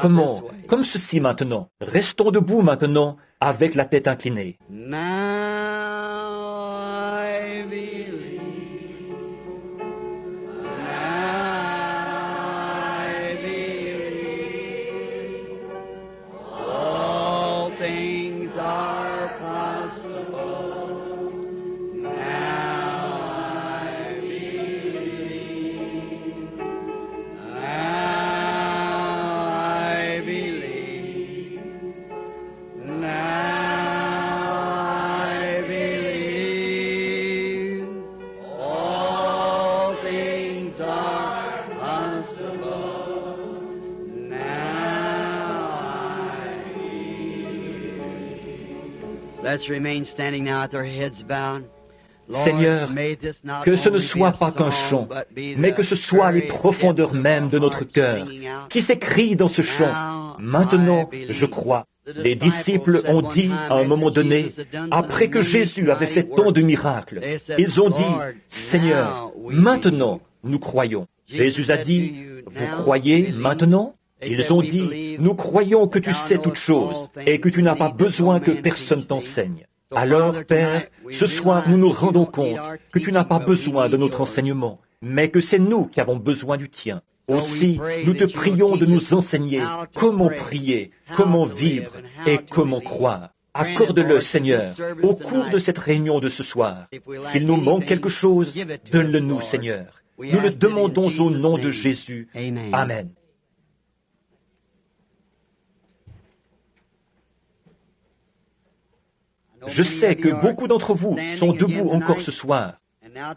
Comment? Comme ceci maintenant. Restons debout maintenant, avec la tête inclinée. Now I believe. Now I believe. All things are possible. Now I believe. Now I believe. Now I believe. All things are possible. Now I believe. Let's remain standing now with our heads bowed. Seigneur, que ce ne soit pas qu'un chant, mais que ce soit les profondeurs mêmes de notre cœur qui s'écrient dans ce chant. Maintenant, je crois. Les disciples ont dit à un moment donné, après que Jésus avait fait tant de miracles, ils ont dit, Seigneur, maintenant nous croyons. Jésus a dit, vous croyez maintenant? Ils ont dit, nous croyons que tu sais toutes choses et que tu n'as pas besoin que personne t'enseigne. Alors, Père, ce soir, nous nous rendons compte que tu n'as pas besoin de notre enseignement, mais que c'est nous qui avons besoin du tien. Aussi, nous te prions de nous enseigner comment prier, comment vivre et comment croire. Accorde-le, Seigneur, au cours de cette réunion de ce soir. S'il nous manque quelque chose, donne-le-nous, Seigneur. Nous le demandons au nom de Jésus. Amen. Je sais que beaucoup d'entre vous sont debout encore ce soir.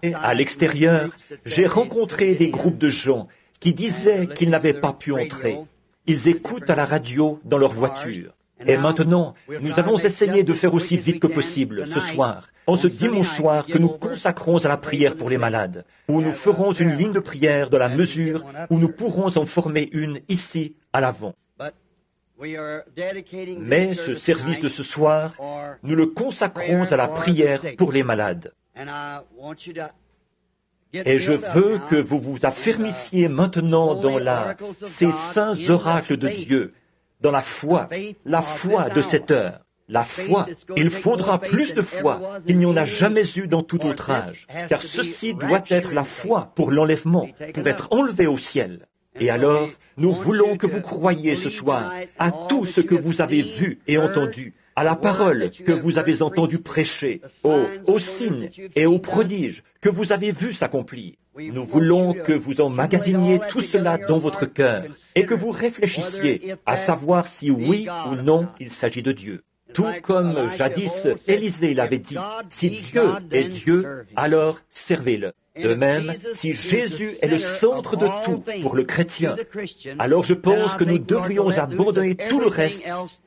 Et à l'extérieur, j'ai rencontré des groupes de gens qui disaient qu'ils n'avaient pas pu entrer. Ils écoutent à la radio dans leur voiture. Et maintenant, nous allons essayer de faire aussi vite que possible ce soir, en ce dimanche soir que nous consacrons à la prière pour les malades, où nous ferons une ligne de prière dans la mesure où nous pourrons en former une ici à l'avant. Mais ce service de ce soir, nous le consacrons à la prière pour les malades. Et je veux que vous vous affermissiez maintenant dans ces saints oracles de Dieu, dans la foi de cette heure. La foi, il faudra plus de foi qu'il n'y en a jamais eu dans tout autre âge, car ceci doit être la foi pour l'enlèvement, pour être enlevé au ciel. Et alors, nous voulons que vous croyiez ce soir à tout ce que vous avez vu et entendu, à la parole que vous avez entendu prêcher, aux signes et aux prodiges que vous avez vus s'accomplir. Nous voulons que vous emmagasiniez tout cela dans votre cœur et que vous réfléchissiez à savoir si oui ou non il s'agit de Dieu. Tout comme jadis Élisée l'avait dit, si Dieu est Dieu, alors servez-le. De même, si Jésus est le centre de tout pour le chrétien, alors je pense que nous devrions abandonner tout le reste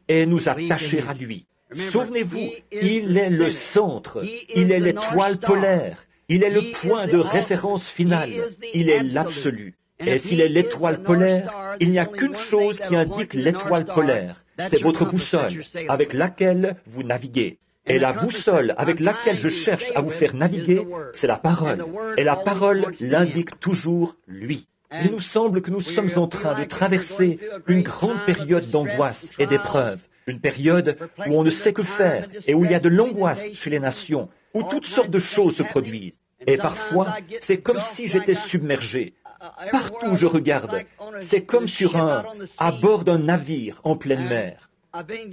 et nous attacher à lui. Souvenez-vous, il est le centre, il est l'étoile polaire, il est le point de référence final, il est l'absolu. Et s'il est l'étoile polaire, il n'y a qu'une chose qui indique l'étoile polaire, c'est votre boussole avec laquelle vous naviguez. Et la boussole avec laquelle je cherche à vous faire naviguer, c'est la parole. Et la parole l'indique toujours lui. Il nous semble que nous sommes en train de traverser une grande période d'angoisse et d'épreuve. Une période où on ne sait que faire et où il y a de l'angoisse chez les nations, où toutes sortes de choses se produisent. Et parfois, c'est comme si j'étais submergé. Partout où je regarde, c'est comme à bord d'un navire en pleine mer.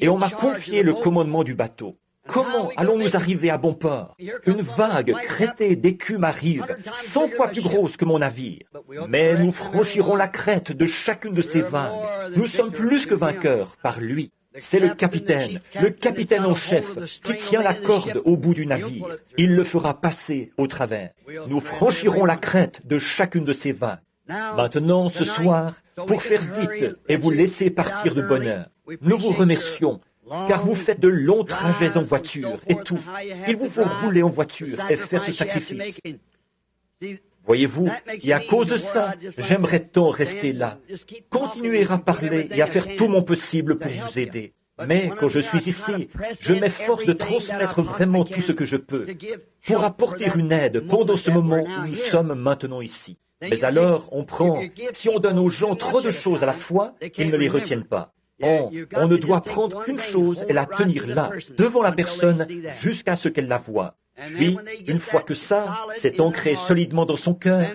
Et on m'a confié le commandement du bateau. Comment allons-nous arriver à bon port? Une vague crêtée d'écume arrive, 100 fois plus grosse que mon navire. Mais nous franchirons la crête de chacune de ces vagues. Nous sommes plus que vainqueurs par lui. C'est le capitaine en chef, qui tient la corde au bout du navire. Il le fera passer au travers. Nous franchirons la crête de chacune de ces vagues. Maintenant, ce soir, pour faire vite et vous laisser partir de bonne heure, nous vous remercions, car vous faites de longs trajets en voiture et tout. Il vous faut rouler en voiture et faire ce sacrifice. Voyez-vous, et à cause de ça, j'aimerais tant rester là, continuer à parler et à faire tout mon possible pour vous aider. Mais quand je suis ici, je m'efforce de transmettre vraiment tout ce que je peux pour apporter une aide pendant ce moment où nous sommes maintenant ici. Mais alors, on prend, si on donne aux gens trop de choses à la fois, ils ne les retiennent pas. On ne doit prendre qu'une chose et la tenir là, devant la personne, jusqu'à ce qu'elle la voie. Puis, une fois que ça, c'est ancré solidement dans son cœur,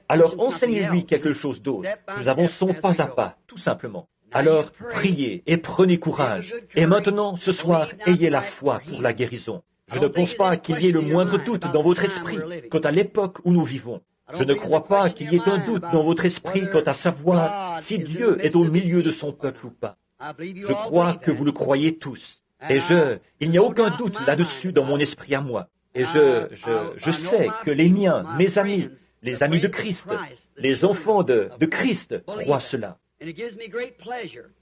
alors enseignez-lui quelque chose d'autre. Nous avançons pas à pas, tout simplement. Alors, priez et prenez courage. Et maintenant, ce soir, ayez la foi pour la guérison. Je ne pense pas qu'il y ait le moindre doute dans votre esprit quant à l'époque où nous vivons. Je ne crois pas qu'il y ait un doute dans votre esprit quant à savoir si Dieu est au milieu de son peuple ou pas. Je crois que vous le croyez tous. Et il n'y a aucun doute là-dessus dans mon esprit à moi. Et je sais que les miens, mes amis, les amis de Christ, les enfants de Christ croient cela.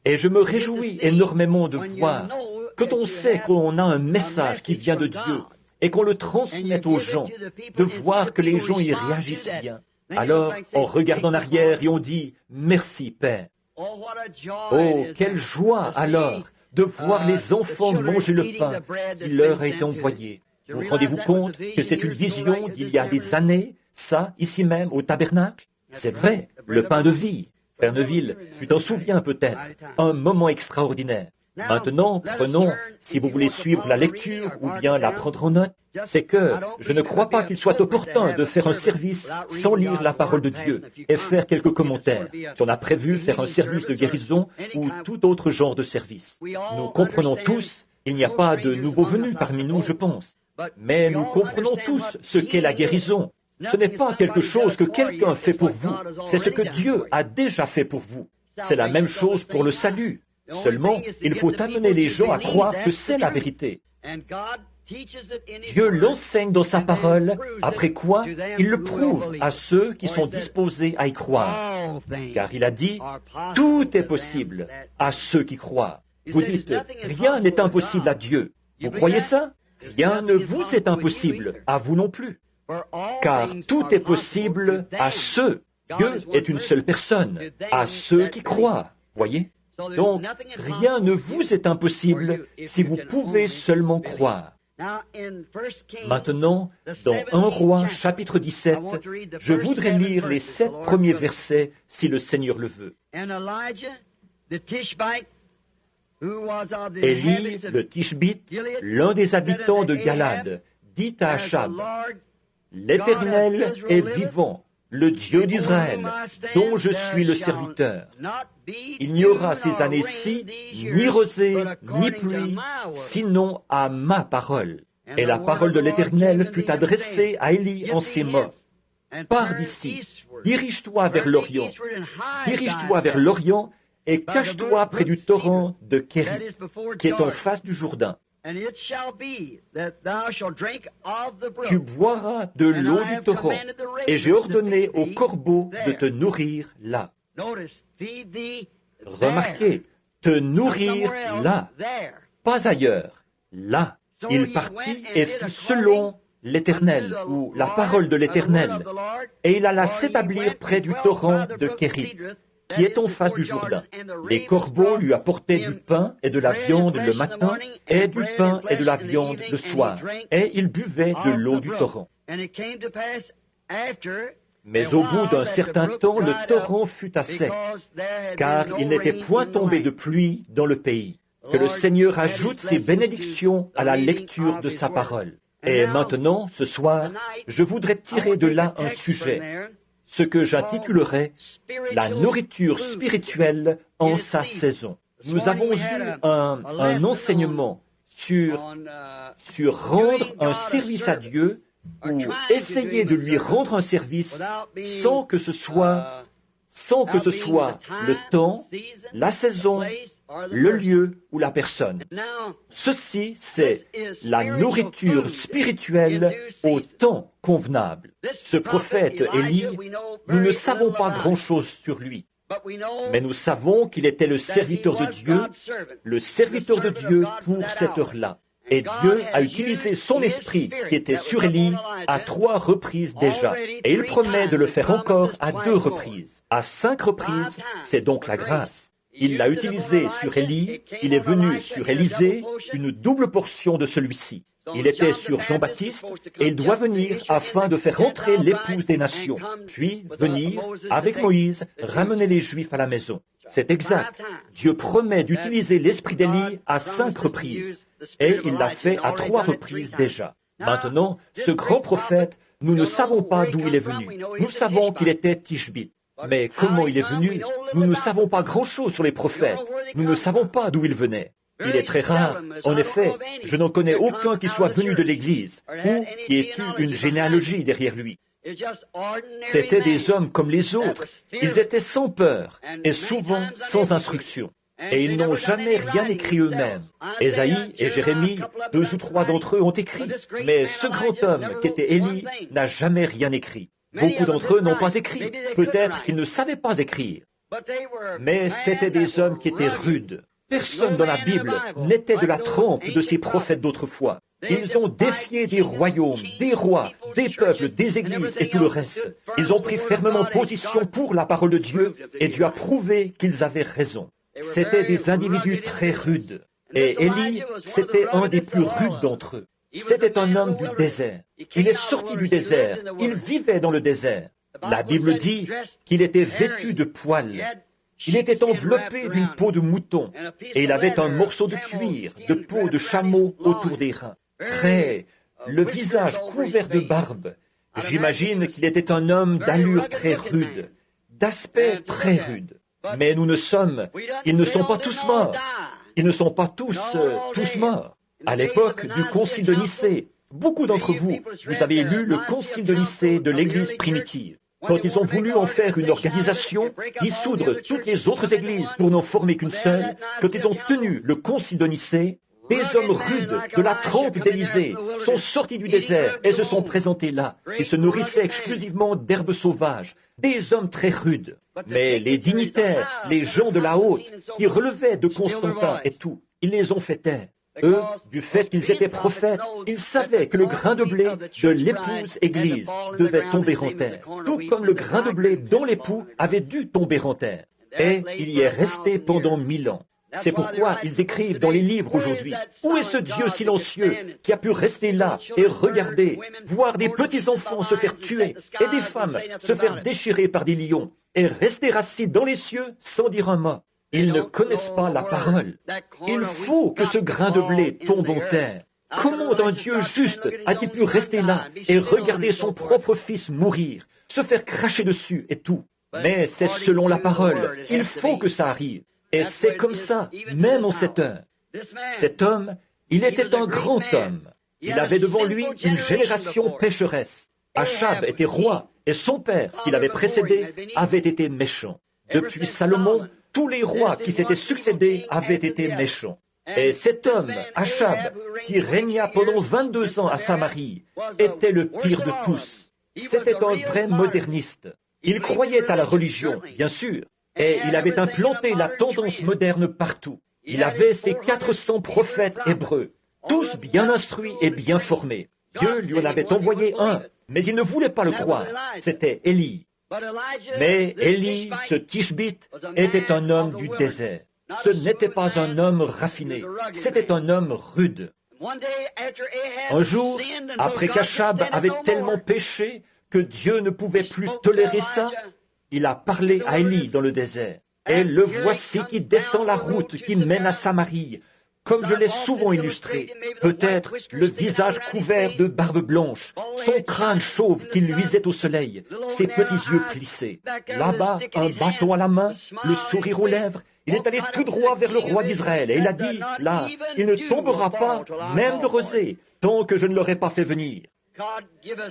Et je me réjouis énormément de voir, quand on sait qu'on a un message qui vient de Dieu et qu'on le transmette aux gens, de voir que les gens y réagissent bien. Alors, on regarde en arrière et on dit « Merci, Père ». Oh, quelle joie alors de voir les enfants manger le pain qui leur a été envoyé. Vous rendez-vous compte que c'est une vision d'il y a des années, ça, ici même, au tabernacle? C'est vrai, le pain de vie. Père Neville, tu t'en souviens peut-être, un moment extraordinaire. Maintenant, prenons, si vous voulez suivre la lecture ou bien la prendre en note, c'est que je ne crois pas qu'il soit opportun de faire un service sans lire la parole de Dieu et faire quelques commentaires, si on a prévu faire un service de guérison ou tout autre genre de service. Nous comprenons tous, il n'y a pas de nouveaux venus parmi nous, je pense, mais nous comprenons tous ce qu'est la guérison. Ce n'est pas quelque chose que quelqu'un fait pour vous, c'est ce que Dieu a déjà fait pour vous. C'est la même chose pour le salut. Seulement, il faut amener les gens à croire que c'est la vérité. Dieu l'enseigne dans sa parole, après quoi il le prouve à ceux qui sont disposés à y croire. Car il a dit, tout est possible à ceux qui croient. Vous dites, rien n'est impossible à Dieu. Vous croyez ça? Rien ne vous est impossible, à vous non plus. Car tout est possible à ceux. Dieu est une seule personne, à ceux qui croient. Voyez? Donc, rien ne vous est impossible si vous pouvez seulement croire. Maintenant, dans 1 Roi, chapitre 17, je voudrais lire les 7 premiers versets, si le Seigneur le veut. Élie, le Tishbite, l'un des habitants de Galade, dit à Achab, « L'Éternel est vivant, le Dieu d'Israël, dont je suis le serviteur. Il n'y aura ces années-ci ni rosée, ni pluie, sinon à ma parole. » Et la parole de l'Éternel fut adressée à Élie en ces mots. « Pars d'ici, dirige-toi vers l'Orient, et cache-toi près du torrent de Kérit, qui est en face du Jourdain. Tu boiras de l'eau du torrent, et j'ai ordonné aux corbeaux de te nourrir là. » Remarquez, te nourrir là, pas ailleurs, là. Il partit et fut selon l'Éternel, ou la parole de l'Éternel, et il alla s'établir près du torrent de Kérit, qui est en face du Jourdain. Les corbeaux lui apportaient du pain et de la viande le matin, et du pain et de la viande le soir, et il buvait de l'eau du torrent. Mais au bout d'un certain temps, le torrent fut à sec, car il n'était point tombé de pluie dans le pays. Que le Seigneur ajoute ses bénédictions à la lecture de sa parole. Et maintenant, ce soir, je voudrais tirer de là un sujet, ce que j'intitulerais « La nourriture spirituelle en sa saison ». Nous avons eu un enseignement sur rendre un service à Dieu ou essayer de lui rendre un service sans que ce soit le temps, la saison, le lieu ou la personne. Ceci, c'est la nourriture spirituelle au temps convenable. Ce prophète Élie, nous ne savons pas grand-chose sur lui, mais nous savons qu'il était le serviteur de Dieu pour cette heure-là. Et Dieu a utilisé son esprit qui était sur Élie à 3 reprises déjà. Et il promet de le faire encore à 2 reprises. À 5 reprises, c'est donc la grâce. Il l'a utilisé sur Élie, il est venu sur Élisée, une double portion de celui-ci. Il était sur Jean-Baptiste et il doit venir afin de faire entrer l'épouse des nations, puis venir, avec Moïse, ramener les Juifs à la maison. C'est exact. Dieu promet d'utiliser l'esprit d'Élie à 5 reprises, et il l'a fait à 3 reprises déjà. Maintenant, ce grand prophète, nous ne savons pas d'où il est venu. Nous savons qu'il était Tishbite. Mais comment il est venu? Nous ne savons pas grand-chose sur les prophètes. Nous ne savons pas d'où ils venaient. Il est très rare. En effet, je n'en connais aucun qui soit venu de l'Église ou qui ait eu une généalogie derrière lui. C'étaient des hommes comme les autres. Ils étaient sans peur et souvent sans instruction. Et ils n'ont jamais rien écrit eux-mêmes. Ésaïe et Jérémie, 2 ou 3 d'entre eux ont écrit. Mais ce grand homme qui était Élie n'a jamais rien écrit. Beaucoup d'entre eux n'ont pas écrit. Peut-être qu'ils ne savaient pas écrire. Mais c'étaient des hommes qui étaient rudes. Personne dans la Bible n'était de la trempe de ces prophètes d'autrefois. Ils ont défié des royaumes, des rois, des peuples, des églises et tout le reste. Ils ont pris fermement position pour la parole de Dieu et Dieu a prouvé qu'ils avaient raison. C'étaient des individus très rudes. Et Élie, c'était un des plus rudes d'entre eux. C'était un homme du désert. Il est sorti du désert. Il vivait dans le désert. La Bible dit qu'il était vêtu de poils. Il était enveloppé d'une peau de mouton et il avait un morceau de cuir, de peau de chameau autour des reins. Très, le visage couvert de barbe. J'imagine qu'il était un homme d'allure très rude, d'aspect très rude. Mais ils ne sont pas tous morts. Ils ne sont pas tous morts. À l'époque du Concile de Nicée, beaucoup d'entre vous avez lu le Concile de Nicée de l'Église primitive. Quand ils ont voulu en faire une organisation, dissoudre toutes les autres églises pour n'en former qu'une seule, quand ils ont tenu le Concile de Nicée, des hommes rudes de la trempe d'Élysée sont sortis du désert et se sont présentés là. Ils se nourrissaient exclusivement d'herbes sauvages, des hommes très rudes. Mais les dignitaires, les gens de la haute, qui relevaient de Constantin et tout, ils les ont fait taire. Eux, du fait qu'ils étaient prophètes, ils savaient que le grain de blé de l'épouse Église devait tomber en terre, tout comme le grain de blé dont l'époux avait dû tomber en terre. Et il y est resté pendant 1000 ans. C'est pourquoi ils écrivent dans les livres aujourd'hui, « Où est ce Dieu silencieux qui a pu rester là et regarder, voir des petits-enfants se faire tuer et des femmes se faire déchirer par des lions et rester assis dans les cieux sans dire un mot ?» Ils ne connaissent pas la parole. Il faut que ce grain de blé tombe en terre. Comment un Dieu juste a-t-il pu rester là et regarder son propre fils mourir, se faire cracher dessus et tout? Mais c'est selon la parole. Il faut que ça arrive. Et c'est comme ça, même en cette heure. Cet homme, il était un grand homme. Il avait devant lui une génération pécheresse. Achab était roi et son père, qui l'avait précédé, avait été méchant. Depuis Salomon, tous les rois qui s'étaient succédés avaient été méchants. Et cet homme, Achab, qui régna pendant 22 ans à Samarie, était le pire de tous. C'était un vrai moderniste. Il croyait à la religion, bien sûr, et il avait implanté la tendance moderne partout. Il avait ses 400 prophètes hébreux, tous bien instruits et bien formés. Dieu lui en avait envoyé un, mais il ne voulait pas le croire. C'était Élie. Mais Élie, ce Tishbite, était un homme du désert. Ce n'était pas un homme raffiné, c'était un homme rude. Un jour, après qu'Achab avait tellement péché que Dieu ne pouvait plus tolérer ça, il a parlé à Élie dans le désert. Et le voici qui descend la route qui mène à Samarie, comme je l'ai souvent illustré, peut-être le visage couvert de barbe blanche, son crâne chauve qui luisait au soleil, ses petits yeux plissés. Là-bas, un bâton à la main, le sourire aux lèvres, il est allé tout droit vers le roi d'Israël et il a dit, là, il ne tombera pas, même de rosée, tant que je ne l'aurai pas fait venir.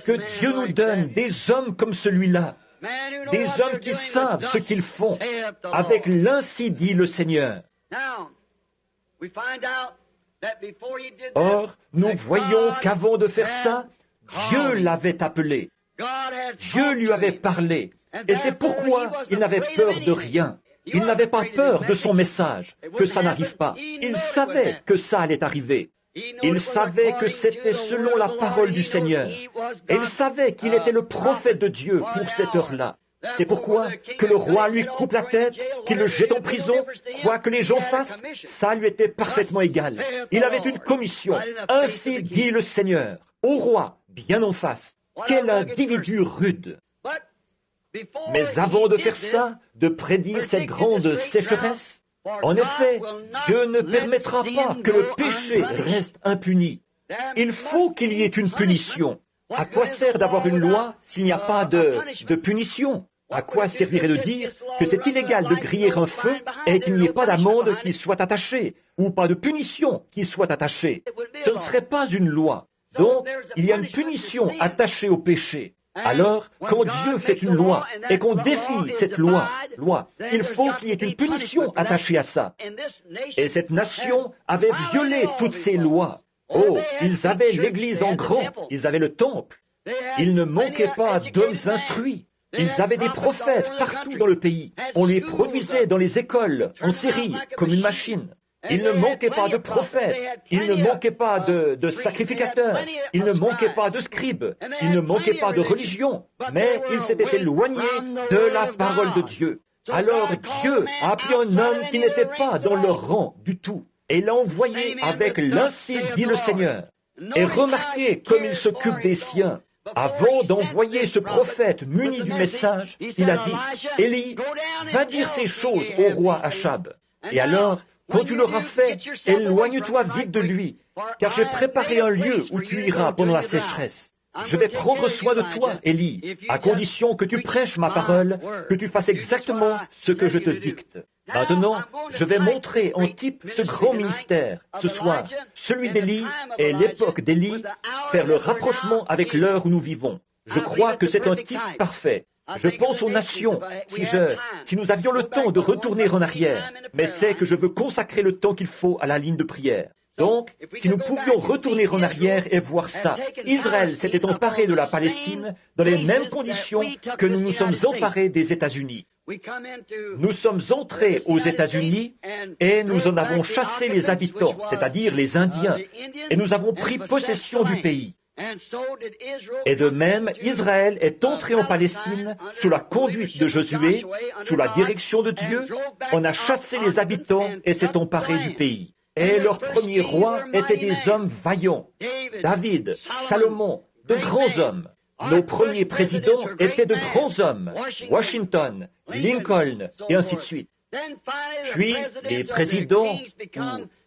Que Dieu nous donne des hommes comme celui-là, des hommes qui savent ce qu'ils font, avec l'ainsi dit le Seigneur. Or, nous voyons qu'avant de faire ça, Dieu l'avait appelé. Dieu lui avait parlé. Et c'est pourquoi il n'avait peur de rien. Il n'avait pas peur de son message, que ça n'arrive pas. Il savait que ça allait arriver. Il savait que c'était selon la parole du Seigneur. Et il savait qu'il était le prophète de Dieu pour cette heure-là. C'est pourquoi que le roi lui coupe la tête, qu'il le jette en prison, quoi que les gens fassent, ça lui était parfaitement égal. Il avait une commission. Ainsi dit le Seigneur, au roi, bien en face. Quel individu rude! Mais avant de faire ça, de prédire cette grande sécheresse, en effet, Dieu ne permettra pas que le péché reste impuni. Il faut qu'il y ait une punition. À quoi sert d'avoir une loi s'il n'y a pas de punition? À quoi servirait de dire que c'est illégal de griller un feu et qu'il n'y ait pas d'amende qui soit attachée, ou pas de punition qui soit attachée? Ce ne serait pas une loi. Donc, il y a une punition attachée au péché. Alors, quand Dieu fait une loi et qu'on défie cette loi, il faut qu'il y ait une punition attachée à ça. Et cette nation avait violé toutes ces lois. Oh, ils avaient l'Église en grand, ils avaient le temple. Il ne manquait pas d'hommes instruits. Ils avaient des prophètes partout dans le pays. On les produisait dans les écoles, en série, comme une machine. Il ne manquait pas de prophètes, il ne manquait pas de sacrificateurs, il ne manquait pas de scribes, il ne manquait pas de religion, mais ils s'étaient éloignés de la parole de Dieu. Alors Dieu a appelé un homme qui n'était pas dans leur rang du tout, et l'a envoyé avec l'ainsi dit le Seigneur. Et remarquez comme il s'occupe des siens. Avant d'envoyer ce prophète muni du message, il a dit, « Élie, va dire ces choses au roi Achab. » Et alors, quand tu l'auras fait, éloigne-toi vite de lui, car j'ai préparé un lieu où tu iras pendant la sécheresse. Je vais prendre soin de toi, Élie, à condition que tu prêches ma parole, que tu fasses exactement ce que je te dicte. Maintenant, je vais montrer en type ce grand ministère, ce soir, celui d'Élie et l'époque d'Élie, faire le rapprochement avec l'heure où nous vivons. Je crois que c'est un type parfait. Je pense aux nations, si nous avions le temps de retourner en arrière, mais c'est que je veux consacrer le temps qu'il faut à la ligne de prière. Donc, si nous pouvions retourner en arrière et voir ça, Israël s'était emparé de la Palestine dans les mêmes conditions que nous nous sommes emparés des États-Unis. Nous sommes entrés aux États-Unis et nous en avons chassé les habitants, c'est-à-dire les Indiens, et nous avons pris possession du pays. Et de même, Israël est entré en Palestine sous la conduite de Josué, sous la direction de Dieu. On a chassé les habitants et s'est emparé du pays. Et leurs premiers rois étaient des hommes vaillants. David, Salomon, de grands hommes. Nos premiers présidents étaient de grands hommes. Washington, Lincoln, et ainsi de suite. Puis, les présidents,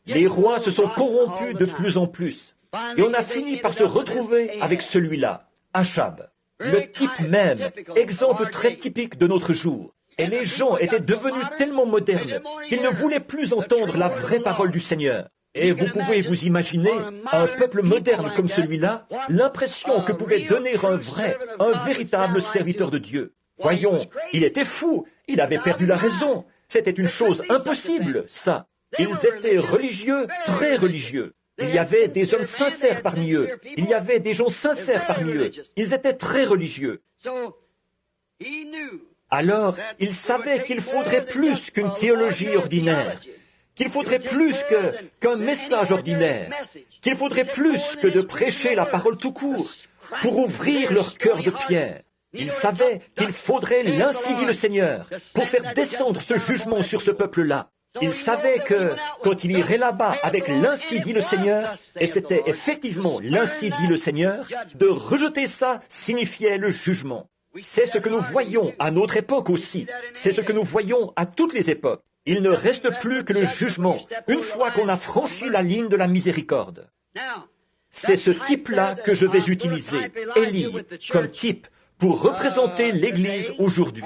les rois se sont corrompus de plus en plus. Et on a fini par se retrouver avec celui-là, Achab. Le type même, exemple très typique de notre jour. Et les gens étaient devenus tellement modernes qu'ils ne voulaient plus entendre la vraie parole du Seigneur. Et vous pouvez vous imaginer, un peuple moderne comme celui-là, l'impression que pouvait donner un véritable serviteur de Dieu. Voyons, il était fou, il avait perdu la raison. C'était une chose impossible, ça. Ils étaient religieux, très religieux. Il y avait des hommes sincères parmi eux. Il y avait des gens sincères parmi eux. Ils étaient très religieux. Alors, il savait qu'il faudrait plus qu'une théologie ordinaire, qu'il faudrait plus qu'un message ordinaire, qu'il faudrait plus que de prêcher la parole tout court pour ouvrir leur cœur de pierre. Il savait qu'il faudrait l'ainsi dit le Seigneur pour faire descendre ce jugement sur ce peuple-là. Il savait que quand il irait là-bas avec l'ainsi dit le Seigneur, et c'était effectivement l'ainsi dit le Seigneur, de rejeter ça signifiait le jugement. C'est ce que nous voyons à notre époque aussi. C'est ce que nous voyons à toutes les époques. Il ne reste plus que le jugement une fois qu'on a franchi la ligne de la miséricorde. C'est ce type-là que je vais utiliser, Élie, comme type pour représenter l'Église aujourd'hui.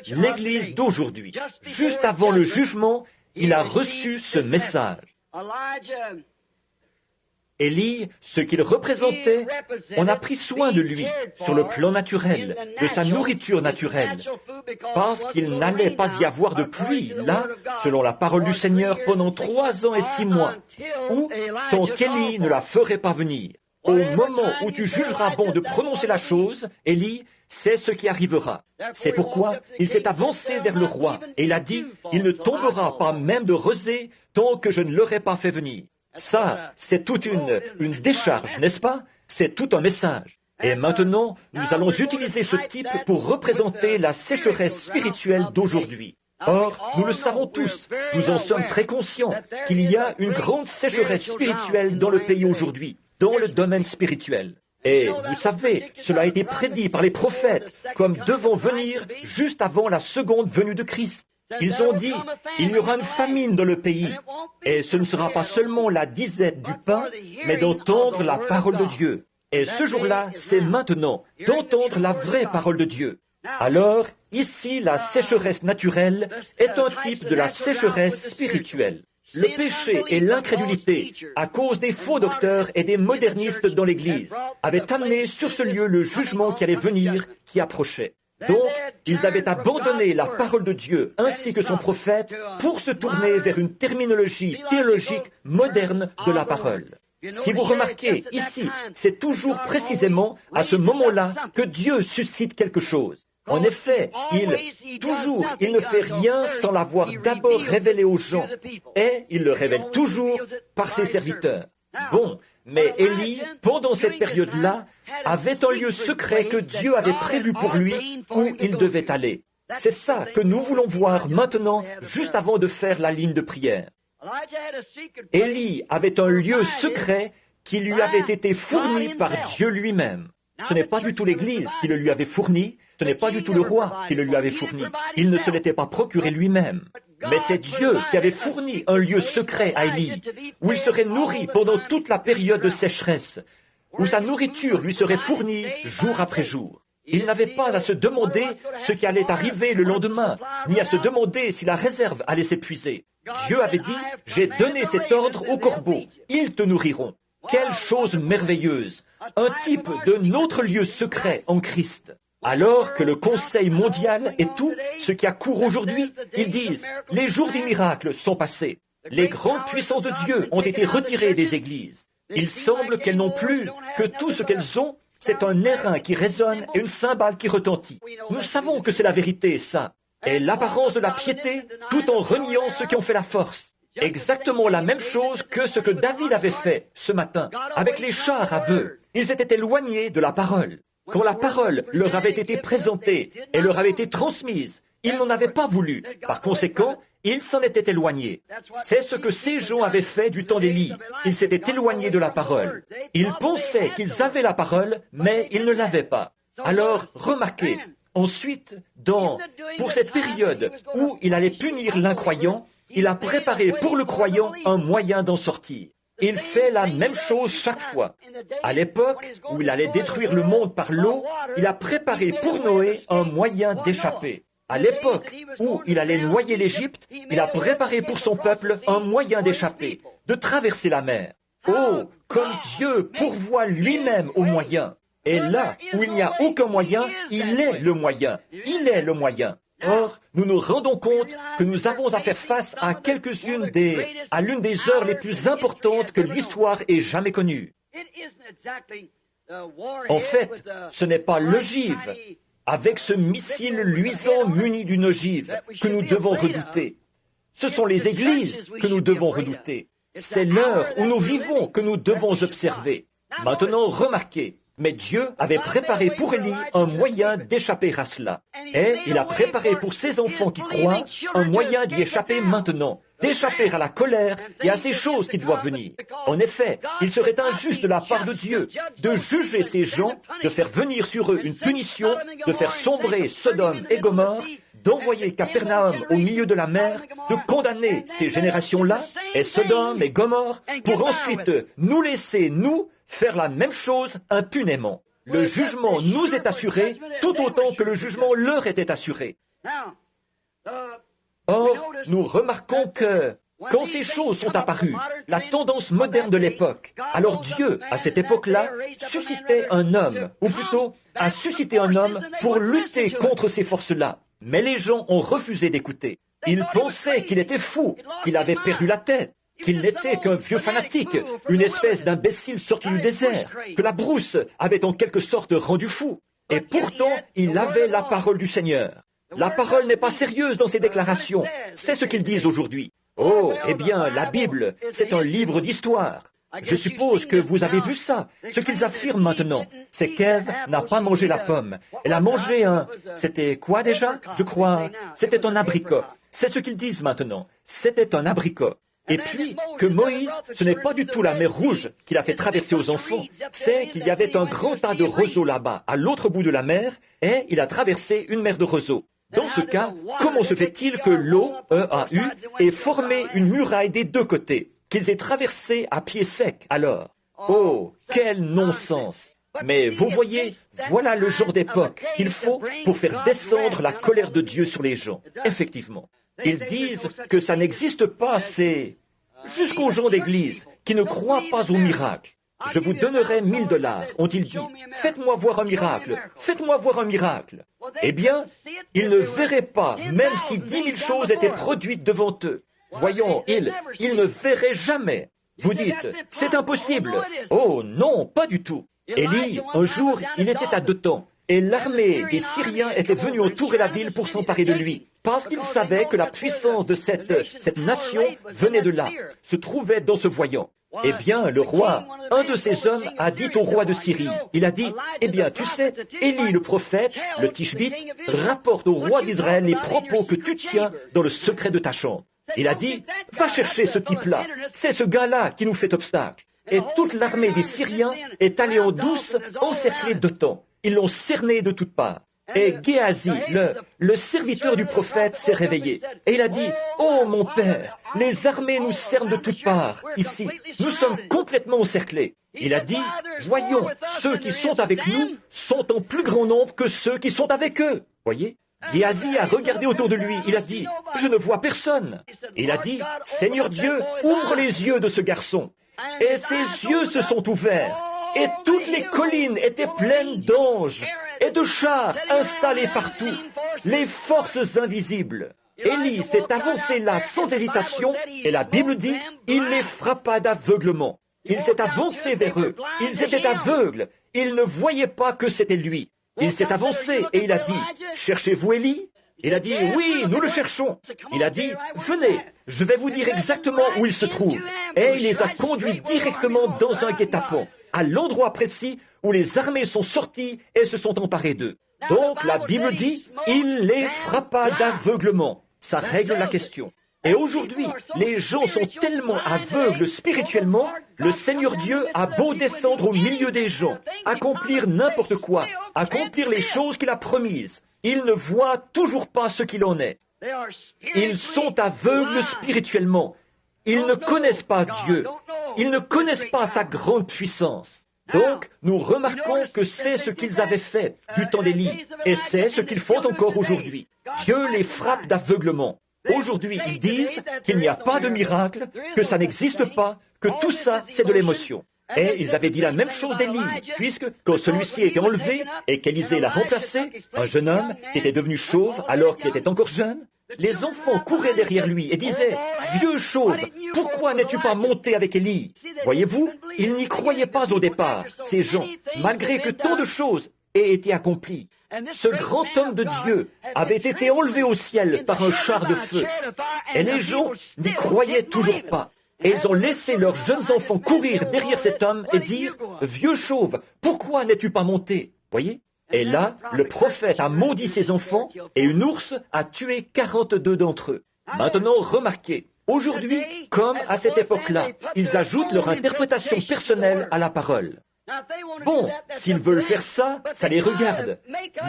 L'Église d'aujourd'hui. Juste avant le jugement, il a reçu ce message. Élie, ce qu'il représentait, on a pris soin de lui sur le plan naturel, de sa nourriture naturelle, parce qu'il n'allait pas y avoir de pluie, là, selon la parole du Seigneur, pendant 3 ans et 6 mois, ou tant qu'Élie ne la ferait pas venir. Au moment où tu jugeras bon de prononcer la chose, Élie, c'est ce qui arrivera. C'est pourquoi il s'est avancé vers le roi, et il a dit, « Il ne tombera pas même de rosée tant que je ne l'aurai pas fait venir. » Ça, c'est toute une décharge, n'est-ce pas? C'est tout un message. Et maintenant, nous allons utiliser ce type pour représenter la sécheresse spirituelle d'aujourd'hui. Or, nous le savons tous, nous en sommes très conscients, qu'il y a une grande sécheresse spirituelle dans le pays aujourd'hui, dans le domaine spirituel. Et vous savez, cela a été prédit par les prophètes comme devant venir juste avant la seconde venue de Christ. Ils ont dit, il y aura une famine dans le pays, et ce ne sera pas seulement la disette du pain, mais d'entendre la parole de Dieu. Et ce jour-là, c'est maintenant, d'entendre la vraie parole de Dieu. Alors, ici, la sécheresse naturelle est un type de la sécheresse spirituelle. Le péché et l'incrédulité, à cause des faux docteurs et des modernistes dans l'Église, avaient amené sur ce lieu le jugement qui allait venir, qui approchait. Donc, ils avaient abandonné la parole de Dieu ainsi que son prophète pour se tourner vers une terminologie théologique moderne de la parole. Si vous remarquez, ici, c'est toujours précisément à ce moment-là que Dieu suscite quelque chose. En effet, il ne fait rien sans l'avoir d'abord révélé aux gens, et il le révèle toujours par ses serviteurs. Bon, mais Élie, pendant cette période-là, avait un lieu secret que Dieu avait prévu pour lui où il devait aller. C'est ça que nous voulons voir maintenant, juste avant de faire la ligne de prière. Élie avait un lieu secret qui lui avait été fourni par Dieu lui-même. Ce n'est pas du tout l'Église qui le lui avait fourni, ce n'est pas du tout le roi qui le lui avait fourni. Il ne se l'était pas procuré lui-même. Mais c'est Dieu qui avait fourni un lieu secret à Élie, où il serait nourri pendant toute la période de sécheresse, où sa nourriture lui serait fournie jour après jour. Il n'avait pas à se demander ce qui allait arriver le lendemain, ni à se demander si la réserve allait s'épuiser. Dieu avait dit, « J'ai donné cet ordre aux corbeaux, ils te nourriront. » Quelle chose merveilleuse! Un type de notre lieu secret en Christ. Alors que le Conseil mondial et tout ce qui a cours aujourd'hui, ils disent, les jours des miracles sont passés. Les grandes puissances de Dieu ont été retirées des églises. Il semble qu'elles n'ont plus que tout ce qu'elles ont, c'est un airain qui résonne et une cymbale qui retentit. Nous savons que c'est la vérité, ça. Et l'apparence de la piété, tout en reniant ceux qui ont fait la force. Exactement la même chose que ce que David avait fait ce matin avec les chars à bœufs. Ils s'étaient éloignés de la parole. Quand la parole leur avait été présentée et leur avait été transmise, ils n'en avaient pas voulu. Par conséquent, ils s'en étaient éloignés. C'est ce que ces gens avaient fait du temps d'Élie. Ils s'étaient éloignés de la parole. Ils pensaient qu'ils avaient la parole, mais ils ne l'avaient pas. Alors, remarquez, ensuite, pour cette période où il allait punir l'incroyant, il a préparé pour le croyant un moyen d'en sortir. Il fait la même chose chaque fois. À l'époque où il allait détruire le monde par l'eau, il a préparé pour Noé un moyen d'échapper. À l'époque où il allait noyer l'Égypte, il a préparé pour son peuple un moyen d'échapper, de traverser la mer. Oh, comme Dieu pourvoit lui-même aux moyens. Et là où il n'y a aucun moyen, il est le moyen. Il est le moyen. Or, nous nous rendons compte que nous avons à faire face à l'une des heures les plus importantes que l'histoire ait jamais connues. En fait, ce n'est pas l'ogive, avec ce missile luisant muni d'une ogive, que nous devons redouter. Ce sont les églises que nous devons redouter. C'est l'heure où nous vivons que nous devons observer. Maintenant, remarquez. Mais Dieu avait préparé pour Élie un moyen d'échapper à cela. Et il a préparé pour ses enfants qui croient un moyen d'y échapper maintenant, d'échapper à la colère et à ces choses qui doivent venir. En effet, il serait injuste de la part de Dieu de juger ces gens, de faire venir sur eux une punition, de faire sombrer Sodome et Gomorrhe, d'envoyer Capernaum au milieu de la mer, de condamner ces générations-là, et Sodome et Gomorrhe, pour ensuite nous laisser, nous, faire la même chose impunément. Le jugement nous est assuré tout autant que le jugement leur était assuré. Or, nous remarquons que quand ces choses sont apparues, la tendance moderne de l'époque, alors Dieu, à cette époque-là, suscitait un homme, ou plutôt a suscité un homme pour lutter contre ces forces-là. Mais les gens ont refusé d'écouter. Ils pensaient qu'il était fou, qu'il avait perdu la tête, qu'il n'était qu'un vieux fanatique, une espèce d'imbécile sorti du désert, que la brousse avait en quelque sorte rendu fou. Et pourtant, il avait la parole du Seigneur. La parole n'est pas sérieuse dans ses déclarations. C'est ce qu'ils disent aujourd'hui. Oh, eh bien, la Bible, c'est un livre d'histoire. Je suppose que vous avez vu ça, ce qu'ils affirment maintenant. c'est qu'Ève n'a pas mangé la pomme. Elle a mangé c'était quoi déjà? Je crois, c'était un abricot. C'est ce qu'ils disent maintenant. C'était un abricot. Et puis, que Moïse, ce n'est pas du tout la mer Rouge qu'il a fait traverser aux enfants, c'est qu'il y avait un grand tas de roseaux là-bas, à l'autre bout de la mer, et il a traversé une mer de roseaux. Dans ce cas, comment se fait-il que l'eau, E-A-U, ait formé une muraille des deux côtés, qu'ils aient traversé à pied sec alors? Oh, quel non-sens! Mais vous voyez, voilà le genre d'époque qu'il faut pour faire descendre la colère de Dieu sur les gens. Effectivement. Ils disent que ça n'existe pas, c'est jusqu'aux gens d'église qui ne croient pas au miracle. Je vous donnerai $1000, ont-ils dit. Faites-moi voir un miracle. Faites-moi voir un miracle. Eh bien, ils ne verraient pas, même si 10 000 choses étaient produites devant eux. Voyons, ils ne verraient jamais. Vous dites, c'est impossible. Oh non, pas du tout. Élie, un jour, il était à Dothan, et l'armée des Syriens était venue entourer la ville pour s'emparer de lui, parce qu'ils savaient que la puissance de cette nation venait de là, se trouvait dans ce voyant. Eh bien, le roi, un de ces hommes, a dit au roi de Syrie, il a dit, eh bien, tu sais, Élie le prophète, le Tishbite, rapporte au roi d'Israël les propos que tu tiens dans le secret de ta chambre. Il a dit, va chercher ce type-là, c'est ce gars-là qui nous fait obstacle. Et toute l'armée des Syriens est allée en douce encercler Dothan. Ils l'ont cerné de toutes parts. Et Géasi, le serviteur du prophète, s'est réveillé. Et il a dit, « Oh, mon père, les armées nous cernent de toutes parts, ici. Nous sommes complètement encerclés. » Il a dit, « Voyons, ceux qui sont avec nous sont en plus grand nombre que ceux qui sont avec eux. » Voyez? Géasi a regardé autour de lui. Il a dit, « Je ne vois personne. » Il a dit, « Seigneur Dieu, ouvre les yeux de ce garçon. » Et ses yeux se sont ouverts. Et toutes les collines étaient pleines d'anges et de chars installés partout, les forces invisibles. Élie s'est avancé là sans hésitation, et la Bible dit, il les frappa d'aveuglement. Il s'est avancé vers eux. Ils étaient aveugles. Ils ne voyaient pas que c'était lui. Il s'est avancé et il a dit, « Cherchez-vous Élie ?» Il a dit, « Oui, nous le cherchons. » Il a dit, « Venez, je vais vous dire exactement où il se trouve. » Et il les a conduits directement dans un guet-apens, à l'endroit précis où les armées sont sorties et se sont emparées d'eux. Donc la Bible dit, il les frappa d'aveuglement. Ça règle la question. Et aujourd'hui, les gens sont tellement aveugles spirituellement, le Seigneur Dieu a beau descendre au milieu des gens, accomplir n'importe quoi, accomplir les choses qu'il a promises. Ils ne voient toujours pas ce qu'il en est. Ils sont aveugles spirituellement. Ils ne connaissent pas Dieu. Ils ne connaissent pas sa grande puissance. Donc, nous remarquons que c'est ce qu'ils avaient fait du temps d'Élie, et c'est ce qu'ils font encore aujourd'hui. Dieu les frappe d'aveuglement. Aujourd'hui, ils disent qu'il n'y a pas de miracle, que ça n'existe pas, que tout ça, c'est de l'émotion. Et ils avaient dit la même chose d'Élie, puisque quand celui-ci était enlevé et qu'Élisée l'a remplacé, un jeune homme qui était devenu chauve alors qu'il était encore jeune, les enfants couraient derrière lui et disaient, « Vieux chauve, pourquoi n'es-tu pas monté avec Élie ?» Voyez-vous, ils n'y croyaient pas au départ, ces gens, malgré que tant de choses aient été accomplies. Ce grand homme de Dieu avait été enlevé au ciel par un char de feu, et les gens n'y croyaient toujours pas. Et ils ont laissé leurs jeunes enfants courir derrière cet homme et dire, « Vieux chauve, pourquoi n'es-tu pas monté ?» Voyez? Et là, le prophète a maudit ses enfants et une ours a tué 42 d'entre eux. Maintenant, remarquez, aujourd'hui, comme à cette époque-là, ils ajoutent leur interprétation personnelle à la parole. Bon, s'ils veulent faire ça, ça les regarde.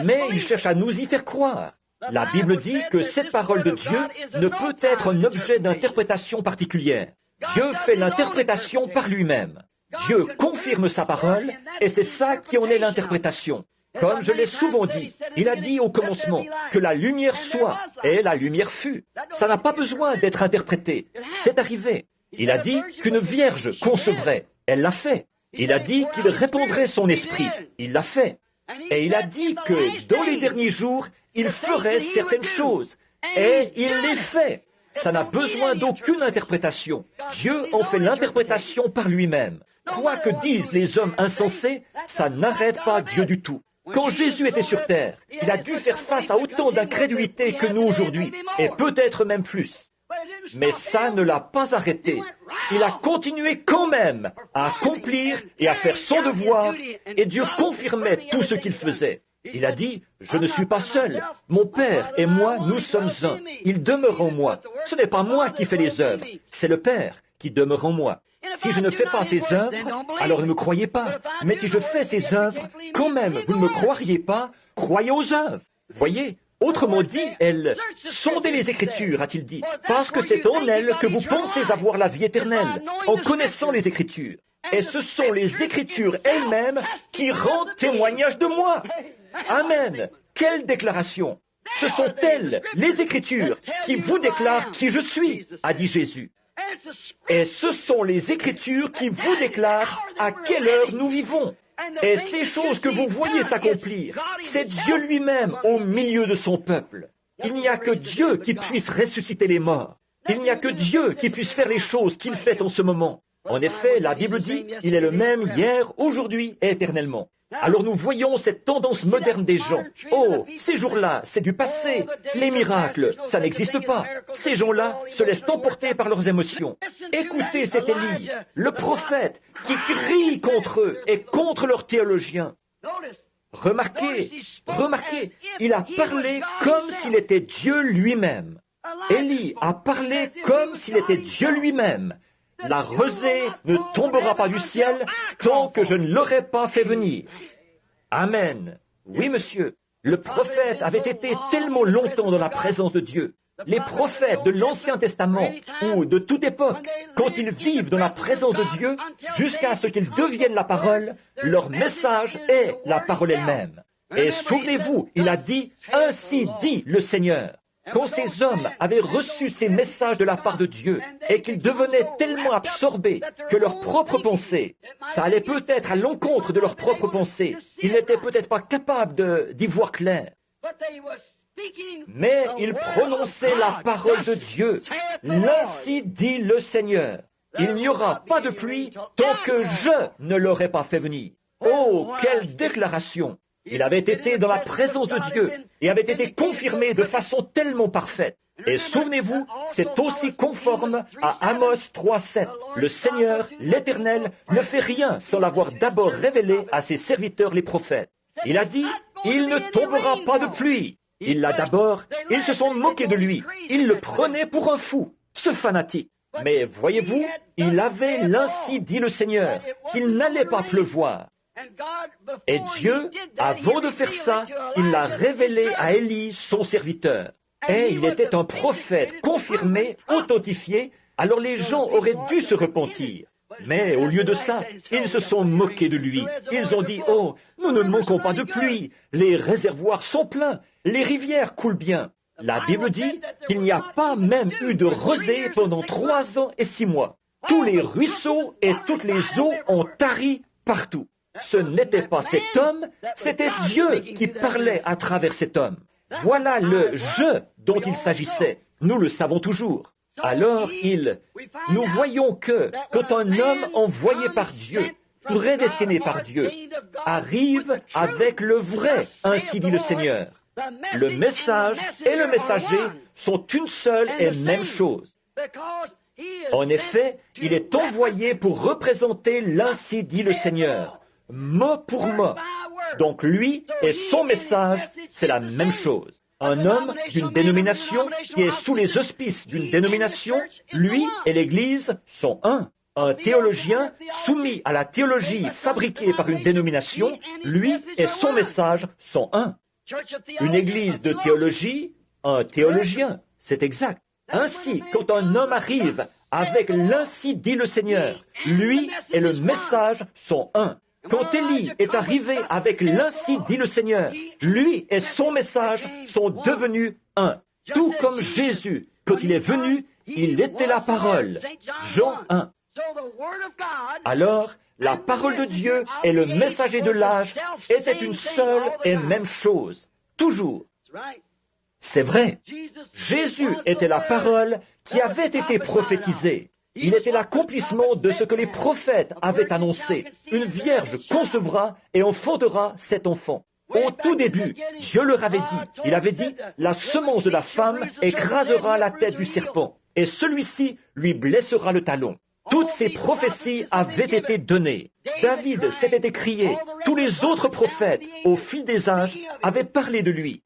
Mais ils cherchent à nous y faire croire. La Bible dit que cette parole de Dieu ne peut être un objet d'interprétation particulière. Dieu fait l'interprétation par lui-même. Dieu confirme sa parole, et c'est ça qui en est l'interprétation. Comme je l'ai souvent dit, il a dit au commencement que la lumière soit, et la lumière fut. Ça n'a pas besoin d'être interprété. C'est arrivé. Il a dit qu'une vierge concevrait. Elle l'a fait. Il a dit qu'il répandrait son esprit. Il l'a fait. Et il a dit que dans les derniers jours, il ferait certaines choses. Et il les fait. Ça n'a besoin d'aucune interprétation. Dieu en fait l'interprétation par lui-même. Quoi que disent les hommes insensés, ça n'arrête pas Dieu du tout. Quand Jésus était sur terre, il a dû faire face à autant d'incrédulité que nous aujourd'hui, et peut-être même plus. Mais ça ne l'a pas arrêté. Il a continué quand même à accomplir et à faire son devoir, et Dieu confirmait tout ce qu'il faisait. Il a dit, « Je ne suis pas seul. Mon Père et moi, nous sommes un. Il demeure en moi. Ce n'est pas moi qui fais les œuvres, c'est le Père qui demeure en moi. Si je ne fais pas ces œuvres, alors ne me croyez pas. Mais si je fais ces œuvres, quand même, vous ne me croiriez pas, croyez aux œuvres. » Voyez, autrement dit, elles sondez les Écritures, a-t-il dit, parce que c'est en elles que vous pensez avoir la vie éternelle, en connaissant les Écritures. Et ce sont les Écritures elles-mêmes qui rendent témoignage de moi. Amen. Quelle déclaration! Ce sont elles, les Écritures, qui vous déclarent qui je suis, a dit Jésus. Et ce sont les Écritures qui vous déclarent à quelle heure nous vivons. Et ces choses que vous voyez s'accomplir, c'est Dieu lui-même au milieu de son peuple. Il n'y a que Dieu qui puisse ressusciter les morts. Il n'y a que Dieu qui puisse faire les choses qu'il fait en ce moment. En effet, la Bible dit, il est le même hier, aujourd'hui et éternellement. Alors nous voyons cette tendance moderne des gens. Oh, ces jours-là, c'est du passé. Les miracles, ça n'existe pas. Ces gens-là se laissent emporter par leurs émotions. Écoutez cet Élie, le prophète, qui crie contre eux et contre leurs théologiens. Remarquez, il a parlé comme s'il était Dieu lui-même. Élie a parlé comme s'il était Dieu lui-même. La rosée ne tombera pas du ciel tant que je ne l'aurai pas fait venir. Amen. Oui, monsieur. Le prophète avait été tellement longtemps dans la présence de Dieu. Les prophètes de l'Ancien Testament ou de toute époque, quand ils vivent dans la présence de Dieu, jusqu'à ce qu'ils deviennent la parole, leur message est la parole elle-même. Et souvenez-vous, il a dit, « Ainsi dit le Seigneur ». Quand ces hommes avaient reçu ces messages de la part de Dieu et qu'ils devenaient tellement absorbés que leurs propres pensées, ça allait peut-être à l'encontre de leurs propres pensées, ils n'étaient peut-être pas capables d'y voir clair. Mais ils prononçaient la parole de Dieu. Ainsi dit le Seigneur. Il n'y aura pas de pluie tant que je ne l'aurai pas fait venir. Oh, quelle déclaration! Il avait été dans la présence de Dieu et avait été confirmé de façon tellement parfaite. Et souvenez-vous, c'est aussi conforme à Amos 3:7. Le Seigneur, l'Éternel, ne fait rien sans l'avoir d'abord révélé à ses serviteurs les prophètes. Il a dit, il ne tombera pas de pluie. Il l'a d'abord, ils se sont moqués de lui. Ils le prenaient pour un fou, ce fanatique. Mais voyez-vous, il avait l'ainsi dit le Seigneur, qu'il n'allait pas pleuvoir. Et Dieu, avant de faire ça, il l'a révélé à Élie, son serviteur. Et il était un prophète confirmé, authentifié, alors les gens auraient dû se repentir. Mais au lieu de ça, ils se sont moqués de lui. Ils ont dit, « Oh, nous ne manquons pas de pluie, les réservoirs sont pleins, les rivières coulent bien. » La Bible dit qu'il n'y a pas même eu de rosée pendant 3 ans et 6 mois. Tous les ruisseaux et toutes les eaux ont tari partout. Ce n'était pas cet homme, c'était Dieu qui parlait à travers cet homme. Voilà le « je » dont il s'agissait. Nous le savons toujours. Alors, nous voyons que quand un homme envoyé par Dieu, prédestiné par Dieu, arrive avec le vrai, ainsi dit le Seigneur, le message et le messager sont une seule et même chose. En effet, il est envoyé pour représenter l'ainsi dit le Seigneur, mot pour mot. Donc lui et son message, c'est la même chose. Un homme d'une dénomination qui est sous les auspices d'une dénomination, lui et l'Église sont un. Un théologien soumis à la théologie fabriquée par une dénomination, lui et son message sont un. Une église de théologie, un théologien, c'est exact. Ainsi, quand un homme arrive avec l'ainsi dit le Seigneur, lui et le message sont un. Quand Élie est arrivé avec l'ainsi dit le Seigneur, lui et son message sont devenus un. Tout comme Jésus, quand il est venu, il était la parole. Jean 1. Alors, la parole de Dieu et le messager de l'âge étaient une seule et même chose. Toujours. C'est vrai. Jésus était la parole qui avait été prophétisée. Il était l'accomplissement de ce que les prophètes avaient annoncé. Une vierge concevra et enfantera cet enfant. Au tout début, Dieu leur avait dit, il avait dit, la semence de la femme écrasera la tête du serpent. et celui-ci lui blessera le talon. Toutes ces prophéties avaient été données. David s'était écrié. Tous les autres prophètes, au fil des âges, avaient parlé de lui.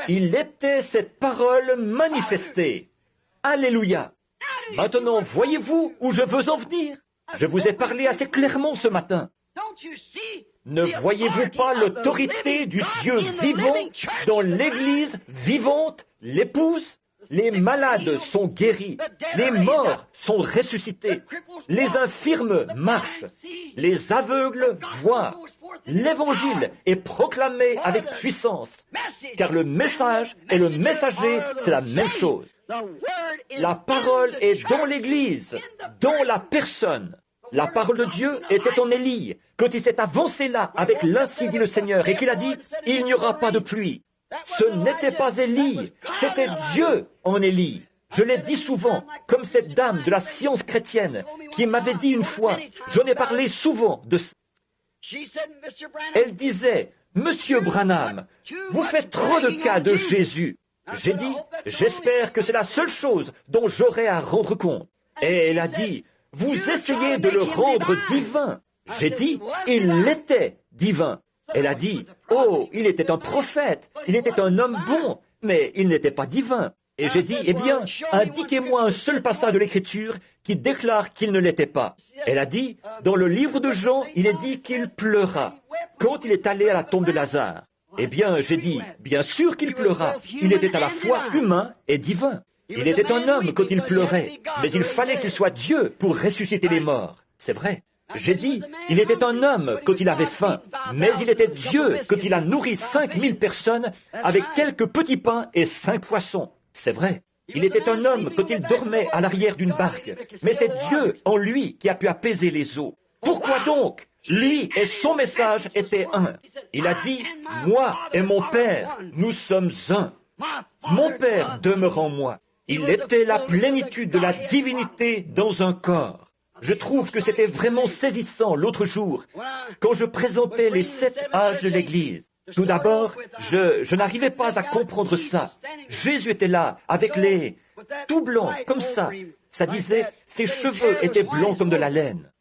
Il était cette parole manifestée. Alléluia. Maintenant, voyez-vous où je veux en venir? Je vous ai parlé assez clairement ce matin. Ne voyez-vous pas l'autorité du Dieu vivant dans l'Église vivante, l'épouse? Les malades sont guéris, les morts sont ressuscités, les infirmes marchent, les aveugles voient. L'Évangile est proclamé avec puissance, car le message et le messager, c'est la même chose. La parole est dans l'Église, dans la personne. La parole de Dieu était en Élie, quand il s'est avancé là avec l'Ainsi dit le Seigneur, et qu'il a dit, il n'y aura pas de pluie. Ce n'était pas Élie, c'était Dieu en Élie. Je l'ai dit souvent, comme cette dame de la science chrétienne qui m'avait dit une fois, j'en ai parlé souvent de ça. Elle disait, Monsieur Branham, vous faites trop de cas de Jésus. J'ai dit, j'espère que c'est la seule chose dont j'aurai à rendre compte. Et elle a dit, vous essayez de le rendre divin. J'ai dit, il l'était divin. Elle a dit, oh, il était un prophète, il était un homme bon, mais il n'était pas divin. Et j'ai dit, eh bien, indiquez-moi un seul passage de l'Écriture qui déclare qu'il ne l'était pas. Elle a dit, dans le livre de Jean, il est dit qu'il pleura quand il est allé à la tombe de Lazare. Eh bien, j'ai dit, bien sûr qu'il pleura. Il était à la fois humain et divin. Il était un homme quand il pleurait, mais il fallait qu'il soit Dieu pour ressusciter les morts. C'est vrai. J'ai dit, il était un homme quand il avait faim, mais il était Dieu quand il a nourri 5000 personnes avec quelques petits pains et 5 poissons. C'est vrai. Il était un homme quand il dormait à l'arrière d'une barque, mais c'est Dieu en lui qui a pu apaiser les eaux. Pourquoi donc? Lui et son message étaient un. Il a dit, moi et mon Père, nous sommes un. Mon Père demeure en moi. Il était la plénitude de la divinité dans un corps. Je trouve que c'était vraiment saisissant l'autre jour, quand je présentais les 7 âges de l'Église. Tout d'abord, je n'arrivais pas à comprendre ça. Jésus était là, avec les... tout blanc, comme ça. Ça disait, ses cheveux étaient blancs comme de la laine.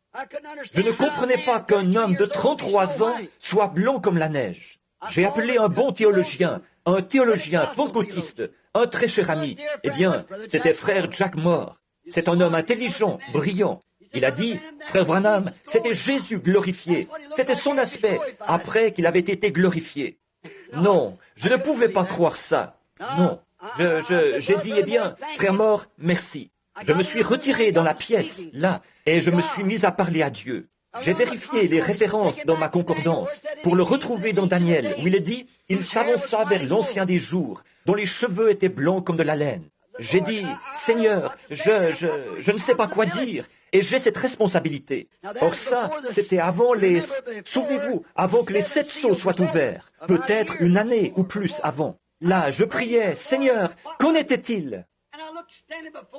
Je ne comprenais pas qu'un homme de 33 ans soit blanc comme la neige. J'ai appelé un bon théologien, un théologien pentecôtiste, un très cher ami. Eh bien, c'était frère Jack Moore. C'est un homme intelligent, brillant. Il a dit, frère Branham, c'était Jésus glorifié. C'était son aspect après qu'il avait été glorifié. Non, je ne pouvais pas croire ça. Non. J'ai dit, eh bien, frère Moore, merci. Je me suis retiré dans la pièce, là, et je me suis mis à parler à Dieu. J'ai vérifié les références dans ma concordance pour le retrouver dans Daniel, où il est dit, il s'avança vers l'ancien des jours, dont les cheveux étaient blancs comme de la laine. J'ai dit, Seigneur, je ne sais pas quoi dire, et j'ai cette responsabilité. Or ça, c'était avant les... Souvenez-vous, avant que les 7 sceaux soient ouverts, peut-être une année ou plus avant. Là, je priais, Seigneur, qu'en était-il?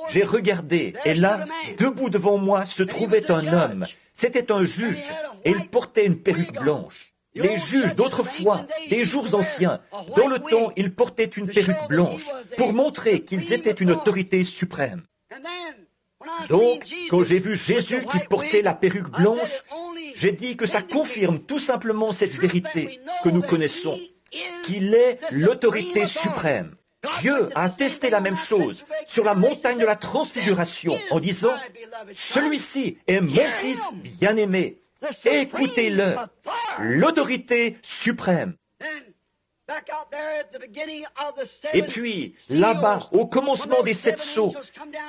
J'ai regardé, et là, debout devant moi, se trouvait un homme. C'était un juge, et il portait une perruque blanche. Les juges d'autrefois, des jours anciens, dans le temps, ils portaient une perruque blanche pour montrer qu'ils étaient une autorité suprême. Donc, quand j'ai vu Jésus qui portait la perruque blanche, j'ai dit que ça confirme tout simplement cette vérité que nous connaissons, qu'il est l'autorité suprême. Dieu a attesté la même chose sur la montagne de la transfiguration en disant « Celui-ci est mon Fils bien-aimé. Écoutez-le, l'autorité suprême. » Et puis, là-bas, au commencement des 7 sceaux,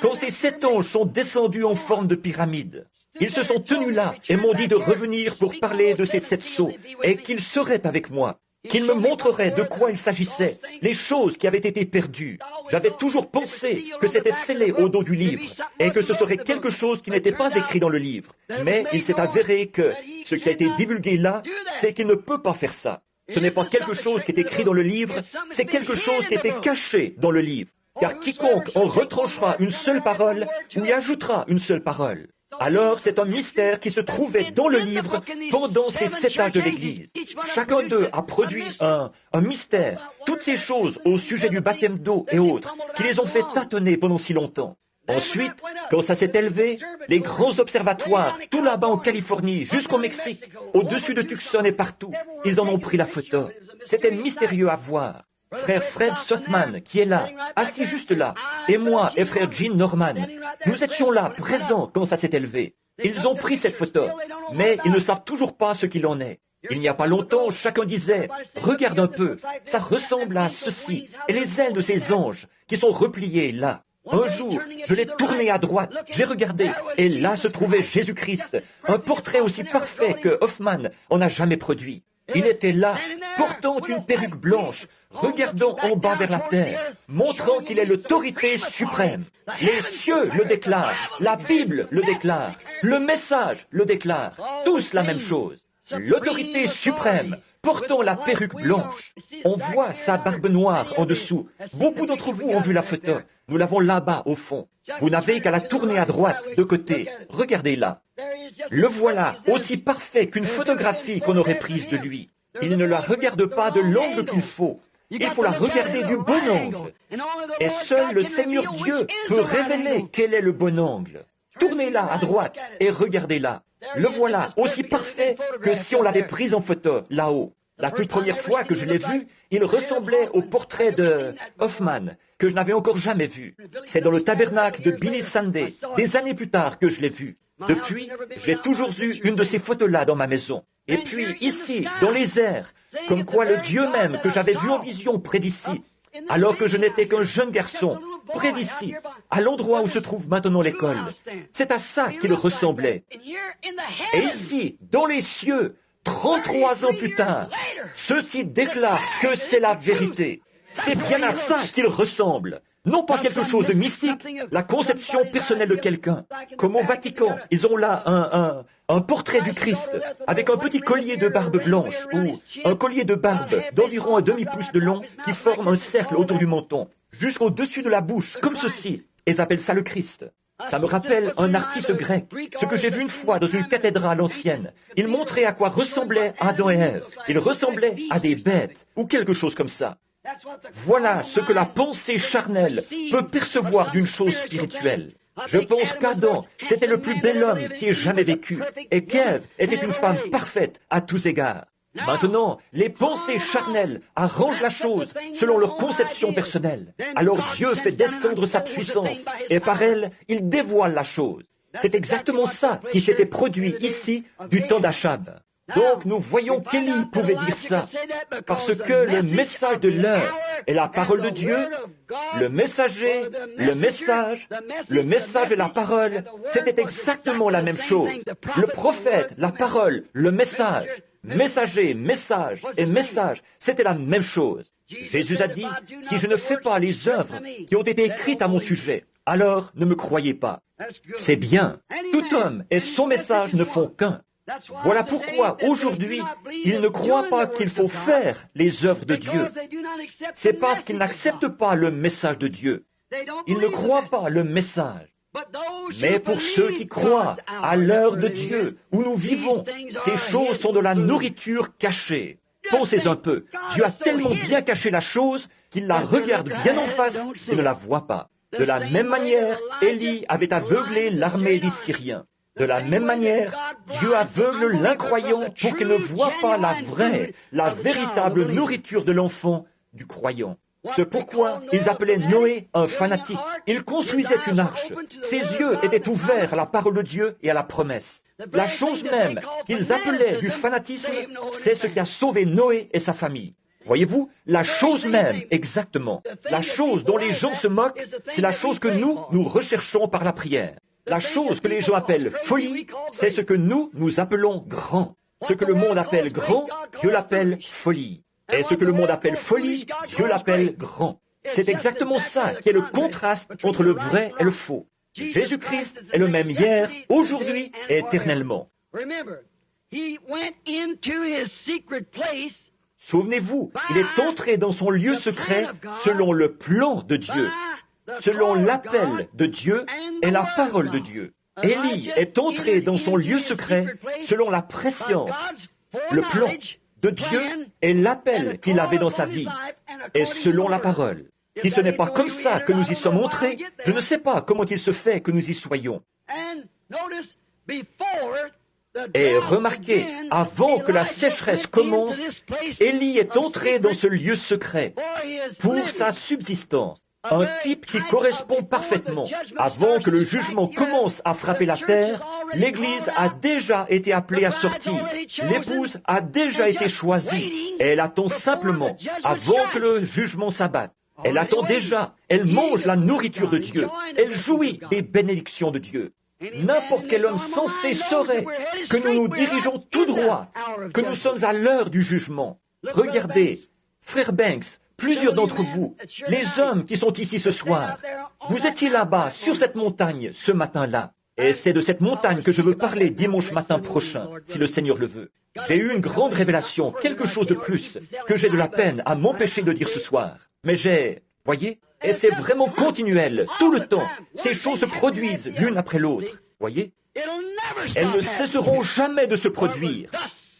quand ces 7 anges sont descendus en forme de pyramide, ils se sont tenus là et m'ont dit de revenir pour parler de ces 7 sceaux et qu'ils seraient avec moi, qu'ils me montreraient de quoi il s'agissait, les choses qui avaient été perdues. J'avais toujours pensé que c'était scellé au dos du livre et que ce serait quelque chose qui n'était pas écrit dans le livre. Mais il s'est avéré que ce qui a été divulgué là, c'est qu'il ne peut pas faire ça. Ce n'est pas quelque chose qui est écrit dans le livre, c'est quelque chose qui était caché dans le livre. Car quiconque en retranchera une seule parole ou y ajoutera une seule parole, Alors c'est un mystère qui se trouvait dans le livre pendant ces 7 âges de l'Église. Chacun d'eux a produit un mystère, toutes ces choses au sujet du baptême d'eau et autres, qui les ont fait tâtonner pendant si longtemps. Ensuite, quand ça s'est élevé, les grands observatoires, tout là-bas en Californie, jusqu'au Mexique, au-dessus de Tucson et partout, ils en ont pris la photo. C'était mystérieux à voir. Frère Fred Sothmann, qui est là, assis juste là, et moi et frère Gene Norman, nous étions là, présents quand ça s'est élevé. Ils ont pris cette photo, mais ils ne savent toujours pas ce qu'il en est. Il n'y a pas longtemps, chacun disait, « Regarde un peu, ça ressemble à ceci, et les ailes de ces anges qui sont repliées là. » Un jour, je l'ai tourné à droite, j'ai regardé, et là se trouvait Jésus-Christ, un portrait aussi parfait que Hoffman en a jamais produit. Il était là, portant une perruque blanche, regardant en bas vers la terre, montrant qu'il est l'autorité suprême. Les cieux le déclarent, la Bible le déclare, le message le déclare, tous la même chose. L'autorité suprême, portant la perruque blanche. On voit sa barbe noire en dessous. Beaucoup d'entre vous ont vu la photo. Nous l'avons là-bas, au fond. Vous n'avez qu'à la tourner à droite, de côté. Regardez-la. Le voilà, aussi parfait qu'une photographie qu'on aurait prise de lui. Il ne la regarde pas de l'angle qu'il faut. Il faut la regarder du bon angle. Et seul le Seigneur Dieu peut révéler quel est le bon angle. Tournez-la à droite et regardez-la. Le voilà, aussi parfait que si on l'avait prise en photo, là-haut. La toute première fois que je l'ai vu, il ressemblait au portrait de Hoffman, que je n'avais encore jamais vu. C'est dans le tabernacle de Billy Sunday, des années plus tard, que je l'ai vu. Depuis, j'ai toujours eu une de ces photos-là dans ma maison. Et puis, ici, dans les airs, comme quoi le Dieu même que j'avais vu en vision près d'ici, alors que je n'étais qu'un jeune garçon, près d'ici, à l'endroit où se trouve maintenant l'école. C'est à ça qu'il ressemblait. Et ici, dans les cieux, 33 ans plus tard, ceux-ci déclarent que c'est la vérité. C'est bien à ça qu'il ressemble. Non pas quelque chose de mystique, la conception personnelle de quelqu'un. Comme au Vatican, ils ont là un portrait du Christ, avec un petit collier de barbe blanche, ou un collier de barbe d'environ un demi-pouce de long, qui forme un cercle autour du menton, jusqu'au-dessus de la bouche, comme ceci. Ils appellent ça le Christ. Ça me rappelle un artiste grec, ce que j'ai vu une fois dans une cathédrale ancienne. Il montrait à quoi ressemblaient Adam et Ève. Ils ressemblaient à des bêtes, ou quelque chose comme ça. Voilà ce que la pensée charnelle peut percevoir d'une chose spirituelle. Je pense qu'Adam, c'était le plus bel homme qui ait jamais vécu, et qu'Ève était une femme parfaite à tous égards. Maintenant, les pensées charnelles arrangent la chose selon leur conception personnelle. Alors Dieu fait descendre sa puissance, et par elle, il dévoile la chose. C'est exactement ça qui s'était produit ici du temps d'Achab. Donc nous voyons qu'Élie pouvait dire ça, parce que le message de l'heure est la parole de Dieu, le messager, le message et la parole, c'était exactement la même chose. Le prophète, la parole, le message, messager, message et message, c'était la même chose. Jésus a dit, si je ne fais pas les œuvres qui ont été écrites à mon sujet, alors ne me croyez pas. C'est bien. Tout homme et son message ne font qu'un. Voilà pourquoi, aujourd'hui, ils ne croient pas qu'il faut faire les œuvres de Dieu. C'est parce qu'ils n'acceptent pas le message de Dieu. Ils ne croient pas le message. Mais pour ceux qui croient à l'heure de Dieu, où nous vivons, ces choses sont de la nourriture cachée. Pensez un peu, Dieu a tellement bien caché la chose qu'il la regarde bien en face et ne la voit pas. De la même manière, Élie avait aveuglé l'armée des Syriens. De la même manière, Dieu aveugle l'incroyant pour qu'il ne voie pas la vraie, la véritable nourriture de l'enfant du croyant. C'est pourquoi ils appelaient Noé un fanatique. Il construisait une arche. Ses yeux étaient ouverts à la parole de Dieu et à la promesse. La chose même qu'ils appelaient du fanatisme, c'est ce qui a sauvé Noé et sa famille. Voyez-vous, la chose même, exactement, la chose dont les gens se moquent, c'est la chose que nous recherchons par la prière. La chose que les gens appellent folie, c'est ce que nous appelons grand. Ce que le monde appelle grand, Dieu l'appelle folie. Et ce que le monde appelle folie, Dieu l'appelle grand. C'est exactement ça qui est le contraste entre le vrai et le faux. Jésus-Christ est le même hier, aujourd'hui et éternellement. Souvenez-vous, il est entré dans son lieu secret selon le plan de Dieu, selon l'appel de Dieu et la parole de Dieu. Élie est entré dans son lieu secret selon la prescience, le plan de Dieu et l'appel qu'il avait dans sa vie, et selon la parole. Si ce n'est pas comme ça que nous y sommes entrés, je ne sais pas comment il se fait que nous y soyons. Et remarquez, avant que la sécheresse commence, Élie est entré dans ce lieu secret pour sa subsistance. Un type qui correspond parfaitement. Avant que le jugement commence à frapper la terre, l'Église a déjà été appelée à sortir. L'épouse a déjà été choisie. Et elle attend simplement, avant que le jugement s'abatte. Elle attend déjà. Elle mange la nourriture de Dieu. Elle jouit des bénédictions de Dieu. N'importe quel homme sensé saurait que nous nous dirigeons tout droit, que nous sommes à l'heure du jugement. Regardez, frère Banks, plusieurs d'entre vous, les hommes qui sont ici ce soir, vous étiez là-bas, sur cette montagne, ce matin-là. Et c'est de cette montagne que je veux parler dimanche matin prochain, si le Seigneur le veut. J'ai eu une grande révélation, quelque chose de plus, que j'ai de la peine à m'empêcher de dire ce soir. Mais voyez, et c'est vraiment continuel, tout le temps. Ces choses se produisent l'une après l'autre, voyez. Elles ne cesseront jamais de se produire,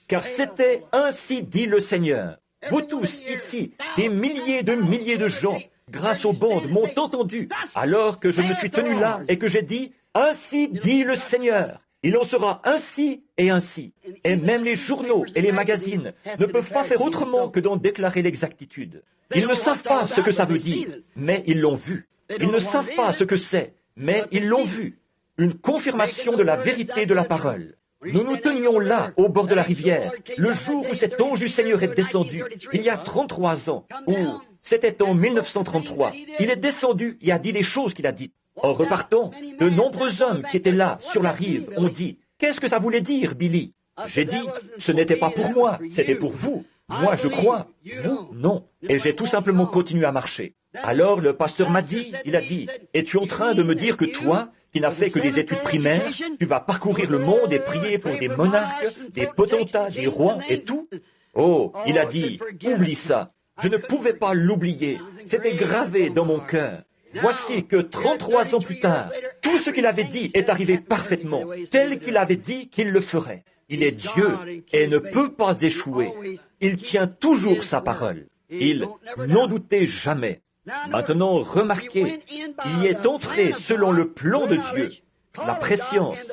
car c'était ainsi dit le Seigneur. Vous tous, ici, des milliers de gens, grâce aux bandes, m'ont entendu, alors que je me suis tenu là et que j'ai dit, ainsi dit le Seigneur. Il en sera ainsi et ainsi. Et même les journaux et les magazines ne peuvent pas faire autrement que d'en déclarer l'exactitude. Ils ne savent pas ce que ça veut dire, mais ils l'ont vu. Ils ne savent pas ce que c'est, mais ils l'ont vu. Une confirmation de la vérité de la parole. Nous nous tenions là, au bord de la rivière, le jour où cet ange du Seigneur est descendu, il y a 33 ans, ou c'était en 1933. Il est descendu et a dit les choses qu'il a dites. En repartant, de nombreux hommes qui étaient là, sur la rive, ont dit, « Qu'est-ce que ça voulait dire, Billy ?» J'ai dit, « Ce n'était pas pour moi, c'était pour vous. Moi, je crois, vous, non. » Et j'ai tout simplement continué à marcher. Alors le pasteur m'a dit, il a dit, « Es-tu en train de me dire que toi, qui n'as fait que des études primaires, tu vas parcourir le monde et prier pour des monarques, des potentats, des rois et tout ?» Oh, il a dit, « Oublie ça. » Je ne pouvais pas l'oublier. C'était gravé dans mon cœur. Voici que 33 ans plus tard, tout ce qu'il avait dit est arrivé parfaitement, tel qu'il avait dit qu'il le ferait. Il est Dieu et ne peut pas échouer. Il tient toujours sa parole. Il n'en doutait jamais. Maintenant, remarquez, il y est entré selon le plan de Dieu, la prescience,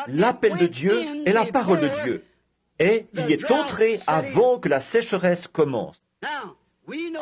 l'appel de Dieu et la parole de Dieu. Et il y est entré avant que la sécheresse commence.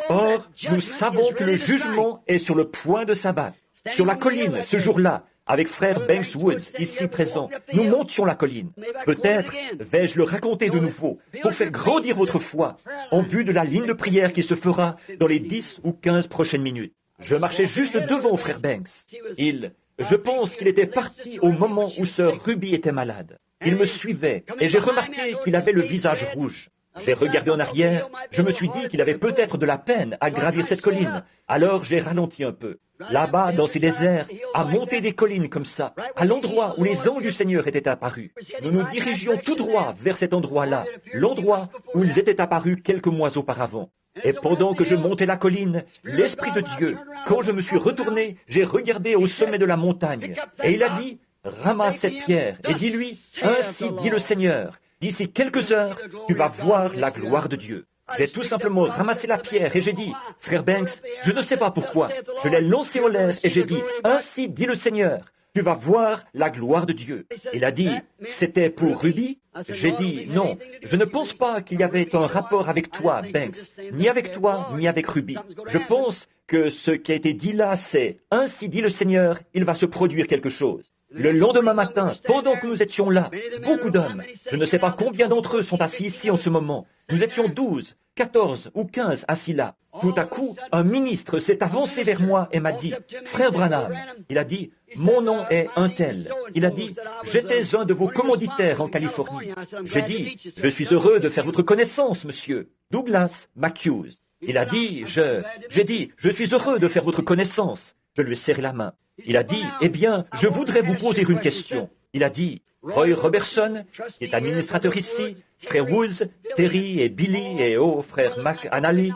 Or, nous savons que le jugement est sur le point de s'abattre. Sur la colline, ce jour-là, avec frère Banks Woods, ici présent, nous montions la colline. Peut-être vais-je le raconter de nouveau, pour faire grandir votre foi, en vue de la ligne de prière qui se fera dans les 10 ou 15 prochaines minutes. Je marchais juste devant frère Banks. Je pense qu'il était parti au moment où sœur Ruby était malade. Il me suivait, et j'ai remarqué qu'il avait le visage rouge. J'ai regardé en arrière, je me suis dit qu'il avait peut-être de la peine à gravir cette colline. Alors j'ai ralenti un peu. Là-bas, dans ces déserts, à monter des collines comme ça, à l'endroit où les anges du Seigneur étaient apparus. Nous nous dirigions tout droit vers cet endroit-là, l'endroit où ils étaient apparus quelques mois auparavant. Et pendant que je montais la colline, l'Esprit de Dieu, quand je me suis retourné, j'ai regardé au sommet de la montagne. Et il a dit, ramasse cette pierre et dis-lui, ainsi dit le Seigneur. D'ici quelques heures, tu vas voir la gloire de Dieu. J'ai tout simplement ramassé la pierre et j'ai dit, frère Banks, je ne sais pas pourquoi. Je l'ai lancée en l'air et j'ai dit, ainsi dit le Seigneur, tu vas voir la gloire de Dieu. Il a dit, c'était pour Ruby? J'ai dit, non, je ne pense pas qu'il y avait un rapport avec toi, Banks, ni avec toi, ni avec Ruby. Je pense que ce qui a été dit là, c'est, ainsi dit le Seigneur, il va se produire quelque chose. Le lendemain matin, pendant que nous étions là, beaucoup d'hommes, je ne sais pas combien d'entre eux sont assis ici en ce moment, nous étions 12, 14 ou 15 assis là. Tout à coup, un ministre s'est avancé vers moi et m'a dit, « Frère Branham », il a dit, « Mon nom est un tel ». Il a dit, « J'étais un de vos commanditaires en Californie ». J'ai dit, « Je suis heureux de faire votre connaissance, monsieur. Douglas McHughes ». Il a dit, j'ai dit, « Je suis heureux de faire votre connaissance ». Je lui ai serré la main. Il a dit, « Eh bien, je voudrais vous poser une question ». Il a dit, « Roy Robertson, qui est administrateur ici, frère Woods, Terry et Billy et frère McAnally,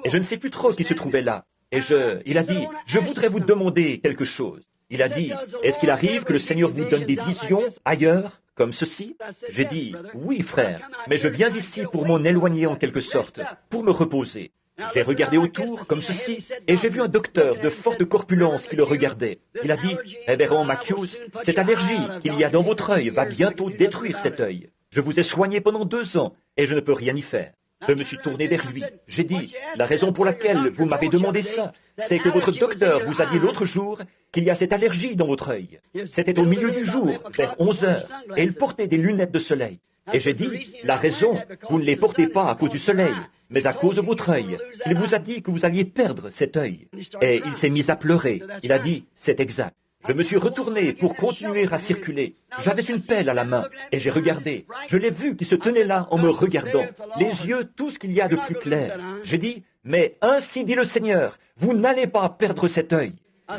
et je ne sais plus trop qui se trouvait là. Et il a dit, « Je voudrais vous demander quelque chose. » Il a dit, est-ce qu'il arrive que le Seigneur vous donne des visions ailleurs, comme ceci? J'ai dit, oui frère, mais je viens ici pour m'en éloigner en quelque sorte, pour me reposer. J'ai regardé autour, comme ceci, et j'ai vu un docteur de forte corpulence qui le regardait. Il a dit, révérend Matthews, cette allergie qu'il y a dans votre œil va bientôt détruire cet œil. Je vous ai soigné pendant 2 ans, et je ne peux rien y faire. Je me suis tourné vers lui. J'ai dit, la raison pour laquelle vous m'avez demandé ça, c'est que votre docteur vous a dit l'autre jour qu'il y a cette allergie dans votre œil. C'était au milieu du jour, vers 11 heures, et il portait des lunettes de soleil. Et j'ai dit, la raison, vous ne les portez pas à cause du soleil, mais à cause de votre œil. Il vous a dit que vous alliez perdre cet œil. Et il s'est mis à pleurer. Il a dit, c'est exact. Je me suis retourné pour continuer à circuler. J'avais une pelle à la main et j'ai regardé. Je l'ai vu qui se tenait là en me regardant, les yeux tout ce qu'il y a de plus clair. J'ai dit, mais ainsi dit le Seigneur, vous n'allez pas perdre cet œil.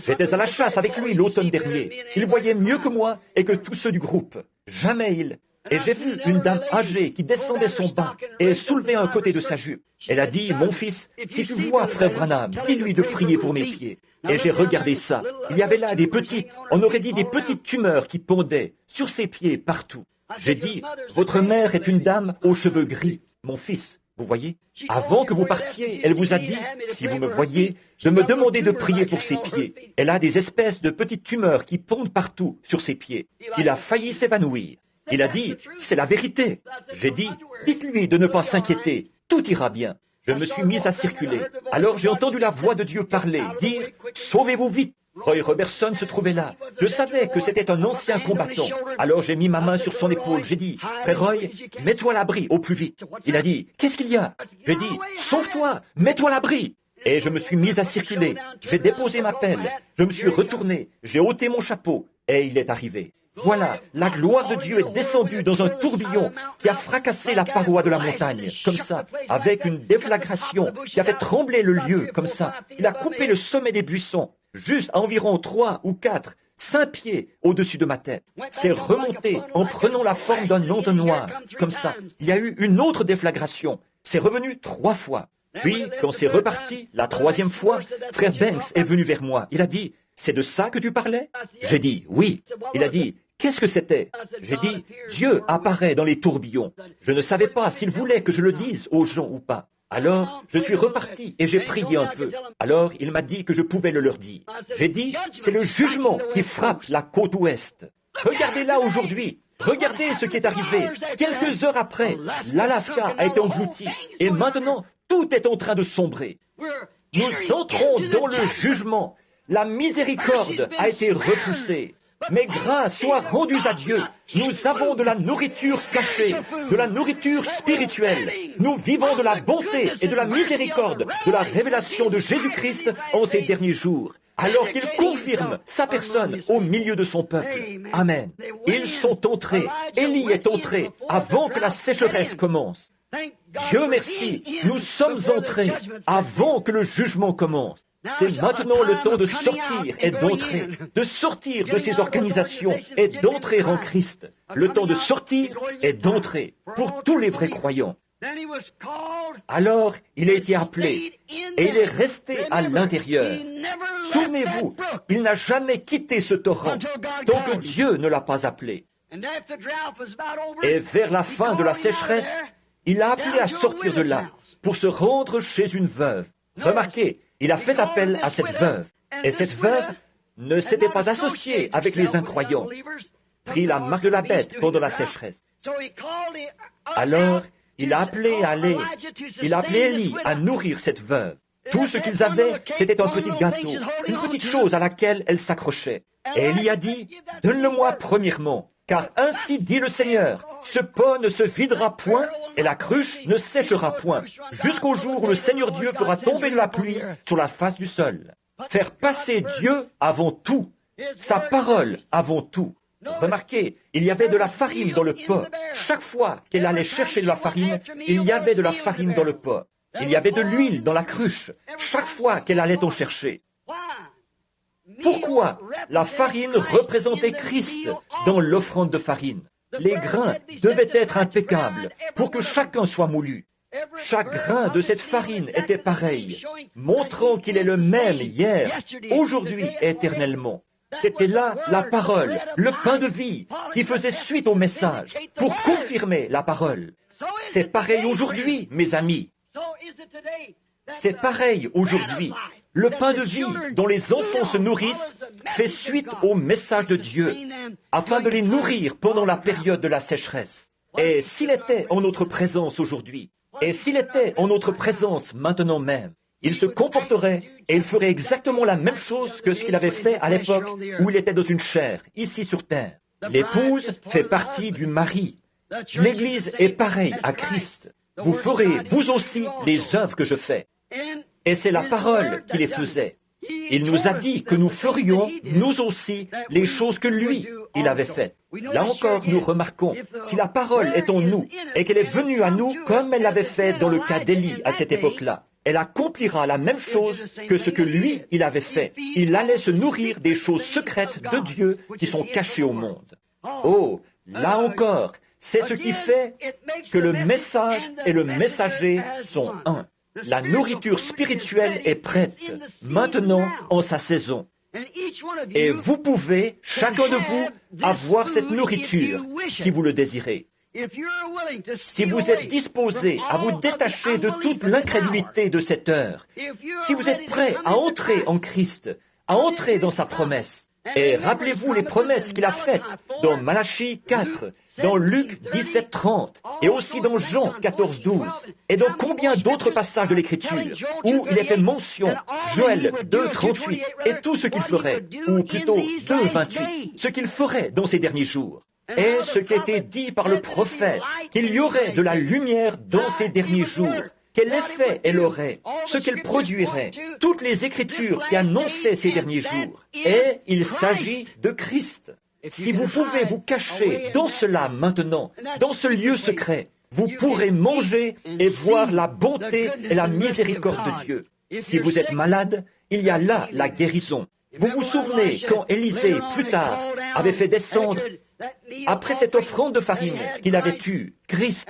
J'étais à la chasse avec lui l'automne dernier. Il voyait mieux que moi et que tous ceux du groupe. Jamais il... Et j'ai vu une dame âgée qui descendait son bas et soulevait un côté de sa jupe. Elle a dit, mon fils, si tu vois frère Branham, dis-lui de prier pour mes pieds. Et j'ai regardé ça. Il y avait là des petites, on aurait dit des petites tumeurs qui pendaient sur ses pieds partout. J'ai dit, votre mère est une dame aux cheveux gris. Mon fils, vous voyez, avant que vous partiez, elle vous a dit, si vous me voyez, de me demander de prier pour ses pieds. Elle a des espèces de petites tumeurs qui pendent partout sur ses pieds. Il a failli s'évanouir. Il a dit, c'est la vérité. J'ai dit, dites-lui de ne pas s'inquiéter, tout ira bien. Je me suis mis à circuler. Alors j'ai entendu la voix de Dieu parler, dire, sauvez-vous vite. Roy Robertson se trouvait là. Je savais que c'était un ancien combattant. Alors j'ai mis ma main sur son épaule. J'ai dit, frère Roy, mets-toi à l'abri au plus vite. Il a dit, qu'est-ce qu'il y a? J'ai dit, sauve-toi, mets-toi à l'abri. Et je me suis mis à circuler. J'ai déposé ma pelle. Je me suis retourné. J'ai ôté mon chapeau. Et il est arrivé. Voilà, la gloire de Dieu est descendue dans un tourbillon qui a fracassé la paroi de la montagne, comme ça, avec une déflagration qui a fait trembler le lieu, comme ça. Il a coupé le sommet des buissons, juste à environ 3 ou 4, 5 pieds au-dessus de ma tête. C'est remonté en prenant la forme d'un entonnoir, comme ça. Il y a eu une autre déflagration. C'est revenu 3 fois. Puis, quand c'est reparti, la 3e fois, frère Banks est venu vers moi. Il a dit, c'est de ça que tu parlais? J'ai dit, oui. Il a dit, qu'est-ce que c'était? J'ai dit, Dieu apparaît dans les tourbillons. Je ne savais pas s'il voulait que je le dise aux gens ou pas. Alors, je suis reparti et j'ai prié un peu. Alors, il m'a dit que je pouvais le leur dire. J'ai dit, c'est le jugement qui frappe la côte ouest. Regardez là aujourd'hui. Regardez ce qui est arrivé. Quelques heures après, l'Alaska a été englouti. Et maintenant, tout est en train de sombrer. Nous entrons dans le jugement. La miséricorde a été repoussée. Mais grâce soit rendue à Dieu. Nous avons de la nourriture cachée, de la nourriture spirituelle. Nous vivons de la bonté et de la miséricorde, de la révélation de Jésus-Christ en ces derniers jours, alors qu'il confirme sa personne au milieu de son peuple. Amen. Ils sont entrés, Élie est entré avant que la sécheresse commence. Dieu merci, nous sommes entrés avant que le jugement commence. C'est maintenant le temps de sortir et d'entrer, de sortir de ces organisations et d'entrer en Christ. Le temps de sortir et d'entrer pour tous les vrais croyants. Alors, il a été appelé et il est resté à l'intérieur. Souvenez-vous, il n'a jamais quitté ce torrent tant que Dieu ne l'a pas appelé. Et vers la fin de la sécheresse, il a appelé à sortir de là pour se rendre chez une veuve. Remarquez, il a fait appel à cette veuve. Et cette veuve ne s'était pas associée avec les incroyants, pris la marque de la bête pendant la sécheresse. Alors, il a appelé Élie à nourrir cette veuve. Tout ce qu'ils avaient, c'était un petit gâteau, une petite chose à laquelle elle s'accrochait. Et Élie a dit, « Donne-le-moi premièrement, car ainsi dit le Seigneur, ce pot ne se videra point et la cruche ne séchera point, jusqu'au jour où le Seigneur Dieu fera tomber de la pluie sur la face du sol. » Faire passer Dieu avant tout, sa parole avant tout. Remarquez, il y avait de la farine dans le pot. Chaque fois qu'elle allait chercher de la farine, il y avait de la farine dans le pot. Il y avait de l'huile dans la cruche. Chaque fois qu'elle allait en chercher. Pourquoi la farine représentait Christ dans l'offrande de farine? Les grains devaient être impeccables pour que chacun soit moulu. Chaque grain de cette farine était pareil, montrant qu'il est le même hier, aujourd'hui et éternellement. C'était là la parole, le pain de vie, qui faisait suite au message, pour confirmer la parole. C'est pareil aujourd'hui, mes amis. C'est pareil aujourd'hui. Le pain de vie dont les enfants se nourrissent fait suite au message de Dieu, afin de les nourrir pendant la période de la sécheresse. Et s'il était en notre présence aujourd'hui, et s'il était en notre présence maintenant même, il se comporterait et il ferait exactement la même chose que ce qu'il avait fait à l'époque où il était dans une chair, ici sur terre. L'épouse fait partie du mari. L'Église est pareille à Christ. Vous ferez, vous aussi, les œuvres que je fais. Et c'est la parole qui les faisait. Il nous a dit que nous ferions, nous aussi, les choses que lui, il avait faites. Là encore, nous remarquons, si la parole est en nous et qu'elle est venue à nous comme elle l'avait fait dans le cas d'Élie à cette époque-là, elle accomplira la même chose que ce que lui, il avait fait. Il allait se nourrir des choses secrètes de Dieu qui sont cachées au monde. Oh, là encore, c'est ce qui fait que le message et le messager sont un. La nourriture spirituelle est prête, maintenant en sa saison. Et vous pouvez, chacun de vous, avoir cette nourriture, si vous le désirez. Si vous êtes disposé à vous détacher de toute l'incrédulité de cette heure, si vous êtes prêt à entrer en Christ, à entrer dans sa promesse, et rappelez-vous les promesses qu'il a faites dans Malachie 4, dans Luc 17, 30, et aussi dans Jean 14, 12, et dans combien d'autres passages de l'Écriture, où il est fait mention, Joël 2, 38, et tout ce qu'il ferait, ou plutôt 2, 28, ce qu'il ferait dans ces derniers jours. Et ce qui était dit par le prophète, qu'il y aurait de la lumière dans ces derniers jours, quel effet elle aurait, ce qu'elle produirait, toutes les Écritures qui annonçaient ces derniers jours. Et il s'agit de Christ. Si vous pouvez vous cacher dans cela maintenant, dans ce lieu secret, vous pourrez manger et voir la bonté et la miséricorde de Dieu. Si vous êtes malade, il y a là la guérison. Vous vous souvenez quand Élisée, plus tard, avait fait descendre, après cette offrande de farine qu'il avait eue, Christ,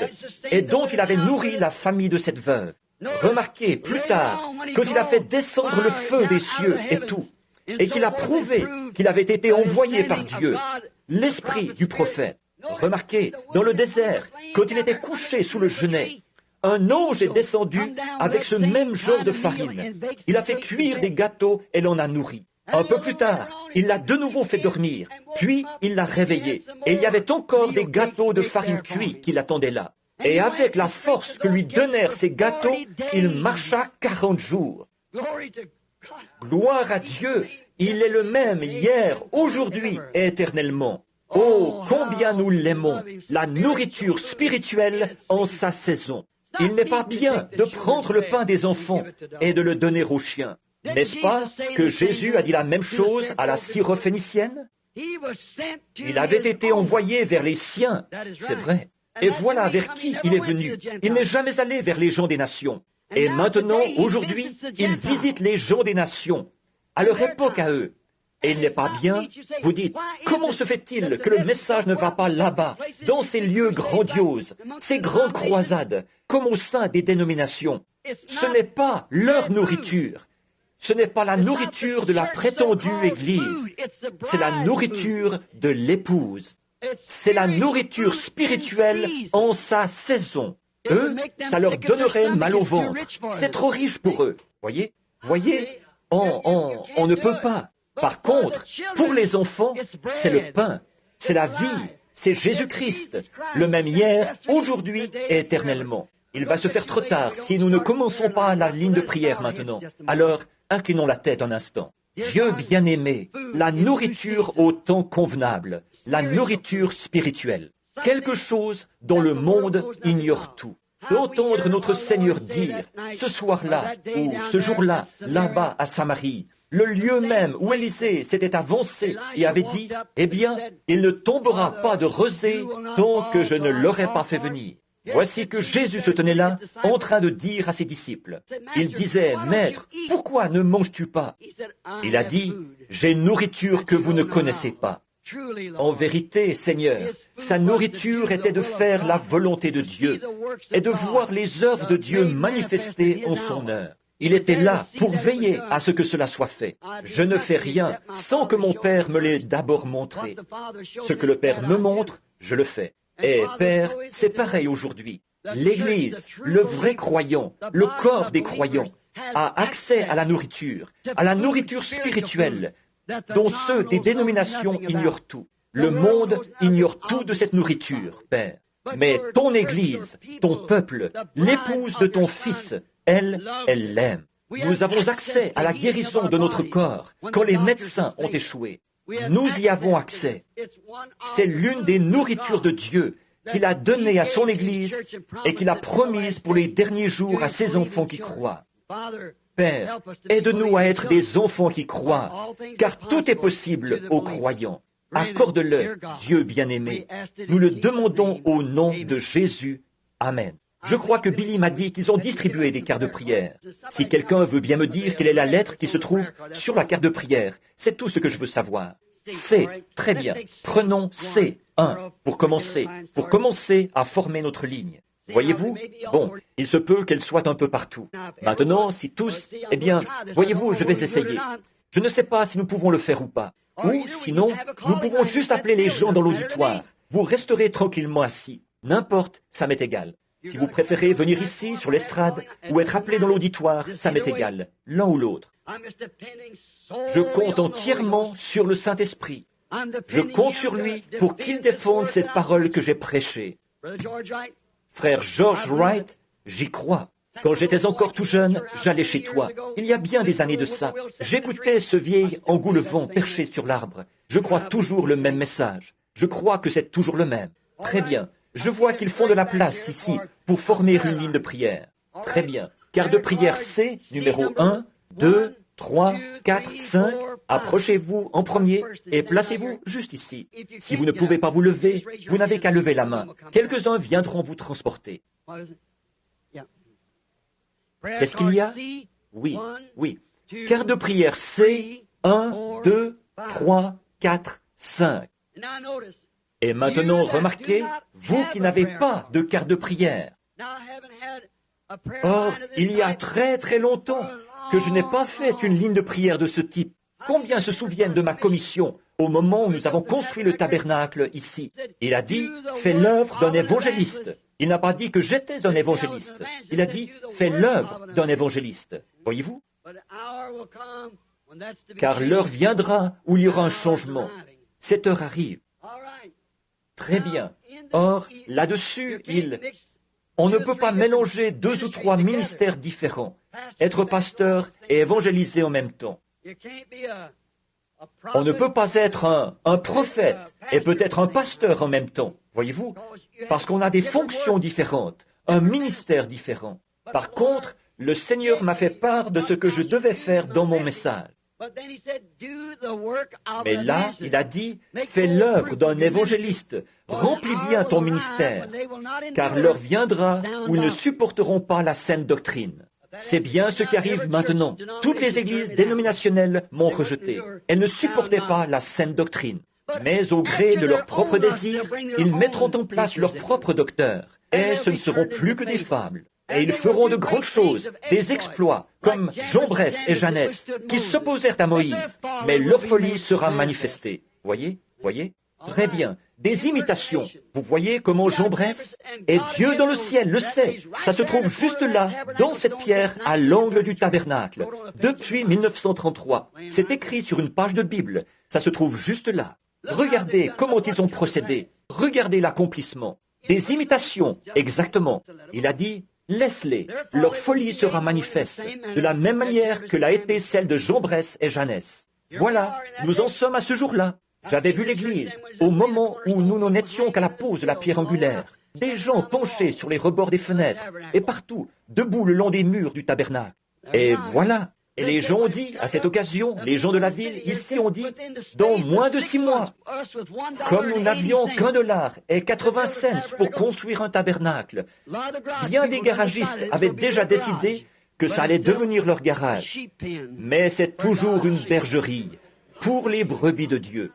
et dont il avait nourri la famille de cette veuve. Remarquez, plus tard, quand il a fait descendre le feu des cieux et tout, et qu'il a prouvé qu'il avait été envoyé par Dieu, l'esprit du prophète. Remarquez, dans le désert, quand il était couché sous le genêt, un ange est descendu avec ce même genre de farine. Il a fait cuire des gâteaux et l'en a nourri. Un peu plus tard, il l'a de nouveau fait dormir, puis il l'a réveillé, et il y avait encore des gâteaux de farine cuits qui l'attendaient là. Et avec la force que lui donnèrent ces gâteaux, il marcha 40 jours. Gloire à Dieu, il est le même hier, aujourd'hui et éternellement. Oh, combien nous l'aimons, la nourriture spirituelle en sa saison. Il n'est pas bien de prendre le pain des enfants et de le donner aux chiens. N'est-ce pas que Jésus a dit la même chose à la syrophénicienne? Il avait été envoyé vers les siens, c'est vrai. Et voilà vers qui il est venu. Il n'est jamais allé vers les gens des nations. Et maintenant, aujourd'hui, il visite les gens des nations, à leur époque à eux. Et il n'est pas bien. Vous dites, comment se fait-il que le message ne va pas là-bas, dans ces lieux grandioses, ces grandes croisades, comme au sein des dénominations? Ce n'est pas leur nourriture. Ce n'est pas la nourriture de la prétendue Église. C'est la nourriture de l'épouse. C'est la nourriture spirituelle en sa saison. Eux, ça leur donnerait mal au ventre. C'est trop riche pour eux. Voyez, on ne peut pas. Par contre, pour les enfants, c'est le pain, c'est la vie, c'est Jésus-Christ, le même hier, aujourd'hui et éternellement. Il va se faire trop tard si nous ne commençons pas la ligne de prière maintenant. Alors, inclinons la tête un instant. Dieu bien-aimé, la nourriture au temps convenable, la nourriture spirituelle, quelque chose dont le monde ignore tout. D'entendre notre Seigneur dire, ce soir-là, ou ce jour-là, là-bas à Samarie, le lieu même où Élisée s'était avancé et avait dit, « Eh bien, il ne tombera pas de rosée tant que je ne l'aurai pas fait venir. » Voici que Jésus se tenait là, en train de dire à ses disciples. Il disait, « Maître, pourquoi ne manges-tu pas ?» Il a dit, « J'ai une nourriture que vous ne connaissez pas. » En vérité, Seigneur, sa nourriture était de faire la volonté de Dieu et de voir les œuvres de Dieu manifestées en son heure. Il était là pour veiller à ce que cela soit fait. Je ne fais rien sans que mon Père me l'ait d'abord montré. Ce que le Père me montre, je le fais. Et Père, c'est pareil aujourd'hui. L'Église, le vrai croyant, le corps des croyants, a accès à la nourriture spirituelle, dont ceux des dénominations ignorent tout. Le monde ignore tout de cette nourriture, Père. Mais ton Église, ton peuple, l'épouse de ton Fils, elle l'aime. Nous avons accès à la guérison de notre corps quand les médecins ont échoué. Nous y avons accès. C'est l'une des nourritures de Dieu qu'il a donnée à son Église et qu'il a promise pour les derniers jours à ses enfants qui croient. Père, aide-nous à être des enfants qui croient, car tout est possible aux croyants. Accorde-le, Dieu bien-aimé. Nous le demandons au nom de Jésus. Amen. Je crois que Billy m'a dit qu'ils ont distribué des cartes de prière. Si quelqu'un veut bien me dire quelle est la lettre qui se trouve sur la carte de prière, c'est tout ce que je veux savoir. C, très bien. Prenons C1 pour commencer à former notre ligne. Voyez-vous? Bon, il se peut qu'elle soit un peu partout. Maintenant, si tous, eh bien, voyez-vous, je vais essayer. Je ne sais pas si nous pouvons le faire ou pas. Ou, sinon, nous pouvons juste appeler les gens dans l'auditoire. Vous resterez tranquillement assis. N'importe, ça m'est égal. Si vous préférez venir ici, sur l'estrade, ou être appelé dans l'auditoire, ça m'est égal. L'un ou l'autre. Je compte entièrement sur le Saint-Esprit. Je compte sur lui pour qu'il défende cette parole que j'ai prêchée. Frère George Wright, j'y crois. Quand j'étais encore tout jeune, j'allais chez toi. Il y a bien des années de ça. J'écoutais ce vieil engoulevent perché sur l'arbre. Je crois toujours le même message. Je crois que c'est toujours le même. Très bien. Je vois qu'ils font de la place ici pour former une ligne de prière. Très bien. Carte de prière C, numéro 1, 2, 3, 4, 5. Approchez-vous en premier et placez-vous juste ici. Si vous ne pouvez pas vous lever, vous n'avez qu'à lever la main. Quelques-uns viendront vous transporter. Qu'est-ce qu'il y a? Oui. Carte de prière C, 1, 2, 3, 4, 5. Et maintenant, remarquez, vous qui n'avez pas de carte de prière. Or, il y a très très longtemps que je n'ai pas fait une ligne de prière de ce type. Combien se souviennent de ma commission au moment où nous avons construit le tabernacle ici? Il a dit, fais l'œuvre d'un évangéliste. Il n'a pas dit que j'étais un évangéliste. Il a dit, fais l'œuvre d'un évangéliste. Voyez-vous? Car l'heure viendra où il y aura un changement. Cette heure arrive. Très bien. Or, là-dessus, on ne peut pas mélanger 2 ou 3 ministères différents, être pasteur et évangéliser en même temps. On ne peut pas être un prophète et peut-être un pasteur en même temps, voyez-vous, parce qu'on a des fonctions différentes, un ministère différent. Par contre, le Seigneur m'a fait part de ce que je devais faire dans mon message. Mais là, il a dit, fais l'œuvre d'un évangéliste, remplis bien ton ministère, car l'heure viendra où ils ne supporteront pas la saine doctrine. C'est bien ce qui arrive maintenant. Toutes les églises dénominationnelles m'ont rejeté. Elles ne supportaient pas la saine doctrine. Mais au gré de leurs propres désirs, ils mettront en place leur propre docteur. Et ce ne seront plus que des fables. Et ils feront de grandes choses, des exploits, comme Jean Bress et Jeannès, qui s'opposèrent à Moïse. Mais leur folie sera manifestée. Voyez? Très bien. Des imitations. Vous voyez comment Jean Bress? Et Dieu dans le ciel le sait. Ça se trouve juste là, dans cette pierre, à l'angle du tabernacle. Depuis 1933. C'est écrit sur une page de Bible. Ça se trouve juste là. Regardez comment ils ont procédé. Regardez l'accomplissement. Des imitations, exactement. Il a dit, laisse-les. Leur folie sera manifeste, de la même manière que l'a été celle de Jean Bress et Jeannès. Voilà, nous en sommes à ce jour-là. J'avais vu l'église au moment où nous n'en étions qu'à la pose de la pierre angulaire. Des gens penchés sur les rebords des fenêtres et partout, debout le long des murs du tabernacle. Et voilà. Et les gens ont dit, à cette occasion, les gens de la ville, ici ont dit, dans moins de 6 mois, comme nous n'avions qu'$1 et 80 cents pour construire un tabernacle, bien des garagistes avaient déjà décidé que ça allait devenir leur garage. Mais c'est toujours une bergerie pour les brebis de Dieu.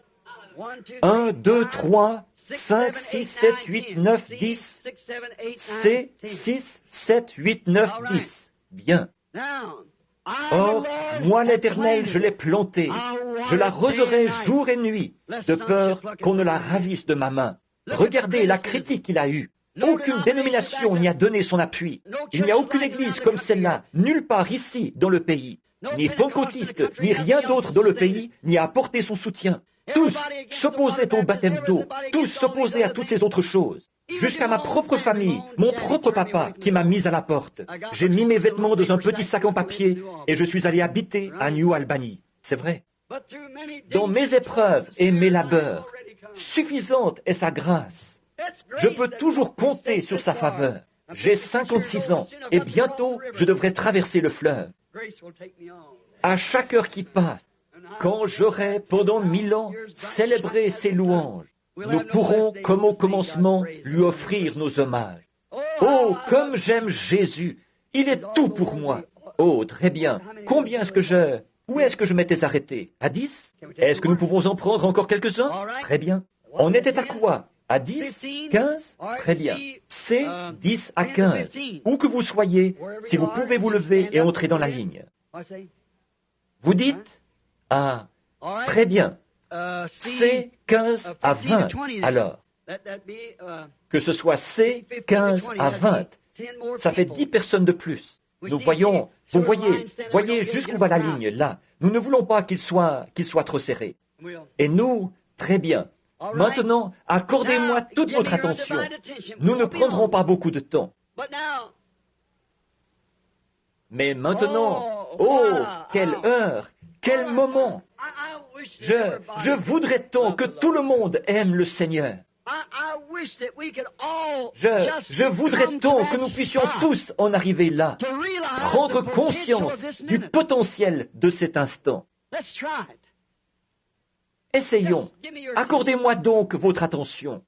1, 2, 3, 5, 6, 7, 8, 9, 10. C'est 6, 7, 8, 9, 10. Bien. Or, moi l'Éternel, je l'ai plantée, je l'arroserai jour et nuit, de peur qu'on ne la ravisse de ma main. Regardez la critique qu'il a eue. Aucune dénomination n'y a donné son appui. Il n'y a aucune église comme celle-là, nulle part ici dans le pays. Ni pentecôtiste, ni rien d'autre dans le pays n'y a apporté son soutien. Tous s'opposaient au baptême d'eau, tous s'opposaient à toutes ces autres choses. Jusqu'à ma propre famille, mon propre papa qui m'a mis à la porte. J'ai mis mes vêtements dans un petit sac en papier et je suis allé habiter à New Albany. C'est vrai. Dans mes épreuves et mes labeurs, suffisante est sa grâce. Je peux toujours compter sur sa faveur. J'ai 56 ans et bientôt je devrais traverser le fleuve. À chaque heure qui passe, quand j'aurai pendant 1000 ans célébré ses louanges, nous pourrons, comme au commencement, lui offrir nos hommages. Oh, comme j'aime Jésus! Il est tout pour moi. Oh, très bien. Combien est-ce que je... Où est-ce que je m'étais arrêté? À 10? Est-ce que nous pouvons en prendre encore quelques-uns? Très bien. On était à quoi? À 10? 15? Très bien. C'est 10 à 15. Où que vous soyez, si vous pouvez vous lever et entrer dans la ligne. Vous dites? Ah, très bien. C 15 à 20, alors. Que ce soit C 15 à 20, ça fait 10 personnes de plus. Nous voyons, vous voyez jusqu'où va la ligne, là. Nous ne voulons pas qu'il soit trop serré. Et nous, très bien. Maintenant, accordez-moi toute votre attention. Nous ne prendrons pas beaucoup de temps. Mais maintenant, oh, quelle heure, quel moment! Je voudrais tant que tout le monde aime le Seigneur. Je voudrais tant que nous puissions tous en arriver là, prendre conscience du potentiel de cet instant. Essayons. Accordez-moi donc votre attention.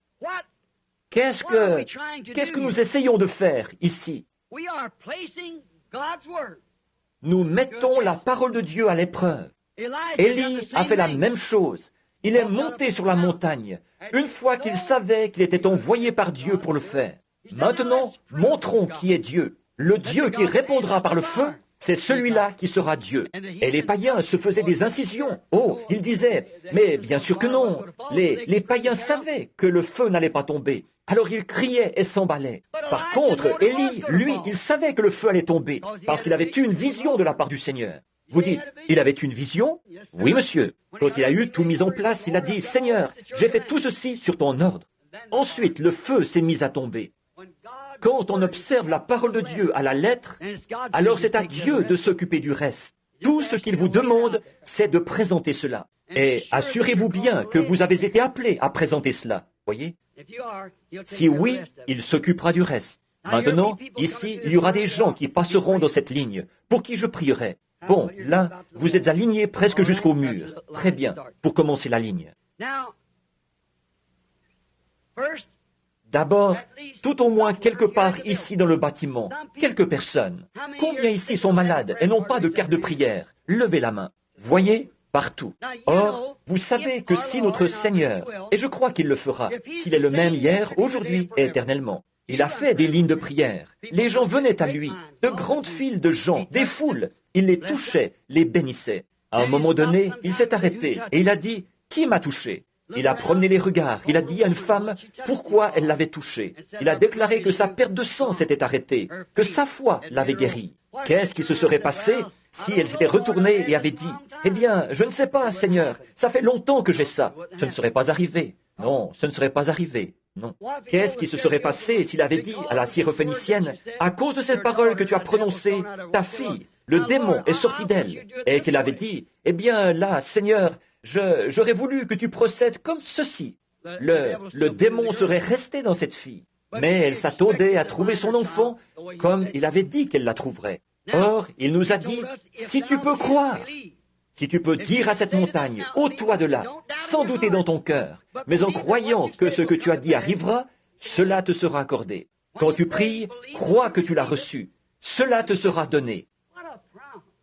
Qu'est-ce que nous essayons de faire ici? Nous mettons la parole de Dieu à l'épreuve. Élie a fait la même chose. Il est monté sur la montagne, une fois qu'il savait qu'il était envoyé par Dieu pour le faire. Maintenant, montrons qui est Dieu. Le Dieu qui répondra par le feu, c'est celui-là qui sera Dieu. Et les païens se faisaient des incisions. Oh, ils disaient, mais bien sûr que non. Les païens savaient que le feu n'allait pas tomber. Alors ils criaient et s'emballaient. Par contre, Élie, lui, il savait que le feu allait tomber, parce qu'il avait eu une vision de la part du Seigneur. Vous dites, il avait une vision? Oui, monsieur. Quand il a eu tout mis en place, il a dit, Seigneur, j'ai fait tout ceci sur ton ordre. Ensuite, le feu s'est mis à tomber. Quand on observe la parole de Dieu à la lettre, alors c'est à Dieu de s'occuper du reste. Tout ce qu'il vous demande, c'est de présenter cela. Et assurez-vous bien que vous avez été appelé à présenter cela. Voyez? Si oui, il s'occupera du reste. Maintenant, ici, il y aura des gens qui passeront dans cette ligne, pour qui je prierai. Bon, là, vous êtes alignés presque jusqu'au mur. Très bien, pour commencer la ligne. D'abord, tout au moins quelque part ici dans le bâtiment, quelques personnes. Combien ici sont malades et n'ont pas de carte de prière? Levez la main. Voyez? Partout. Or, vous savez que si notre Seigneur, et je crois qu'il le fera, s'il est le même hier, aujourd'hui et éternellement, il a fait des lignes de prière. Les gens venaient à lui, de grandes files de gens, des foules. Il les touchait, les bénissait. À un moment donné, il s'est arrêté et il a dit, « Qui m'a touché ?» Il a promené les regards. Il a dit à une femme pourquoi elle l'avait touché. Il a déclaré que sa perte de sang s'était arrêtée, que sa foi l'avait guérie. Qu'est-ce qui se serait passé si elle s'était retournée et avait dit « Eh bien, je ne sais pas, Seigneur, ça fait longtemps que j'ai ça. » Ce ne serait pas arrivé. Non, ce ne serait pas arrivé. Non. Qu'est-ce qui se serait passé s'il avait dit à la syrophénicienne « À cause de cette parole que tu as prononcée, ta fille, le démon est sorti d'elle. » Et qu'elle avait dit « Eh bien, là, Seigneur, j'aurais voulu que tu procèdes comme ceci. » Le démon serait resté dans cette fille. Mais elle s'attendait à trouver son enfant comme il avait dit qu'elle la trouverait. Or, il nous a dit, si tu peux croire, si tu peux dire à cette montagne, ôte-toi de là, sans douter dans ton cœur, mais en croyant que ce que tu as dit arrivera, cela te sera accordé. Quand tu pries, crois que tu l'as reçu. Cela te sera donné.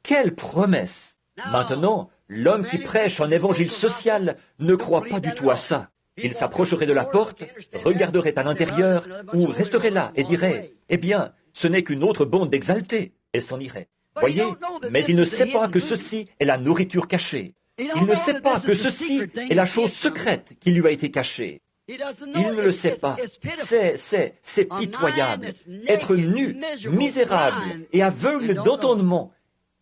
Quelle promesse! Maintenant, l'homme qui prêche un évangile social ne croit pas du tout à ça. Il s'approcherait de la porte, regarderait à l'intérieur, ou resterait là et dirait « Eh bien, ce n'est qu'une autre bande d'exaltés », et s'en irait. Voyez, mais il ne sait pas que ceci est la nourriture cachée. Il ne sait pas que ceci est la chose secrète qui lui a été cachée. Il ne le sait pas. C'est pitoyable. Être nu, misérable et aveugle d'entendement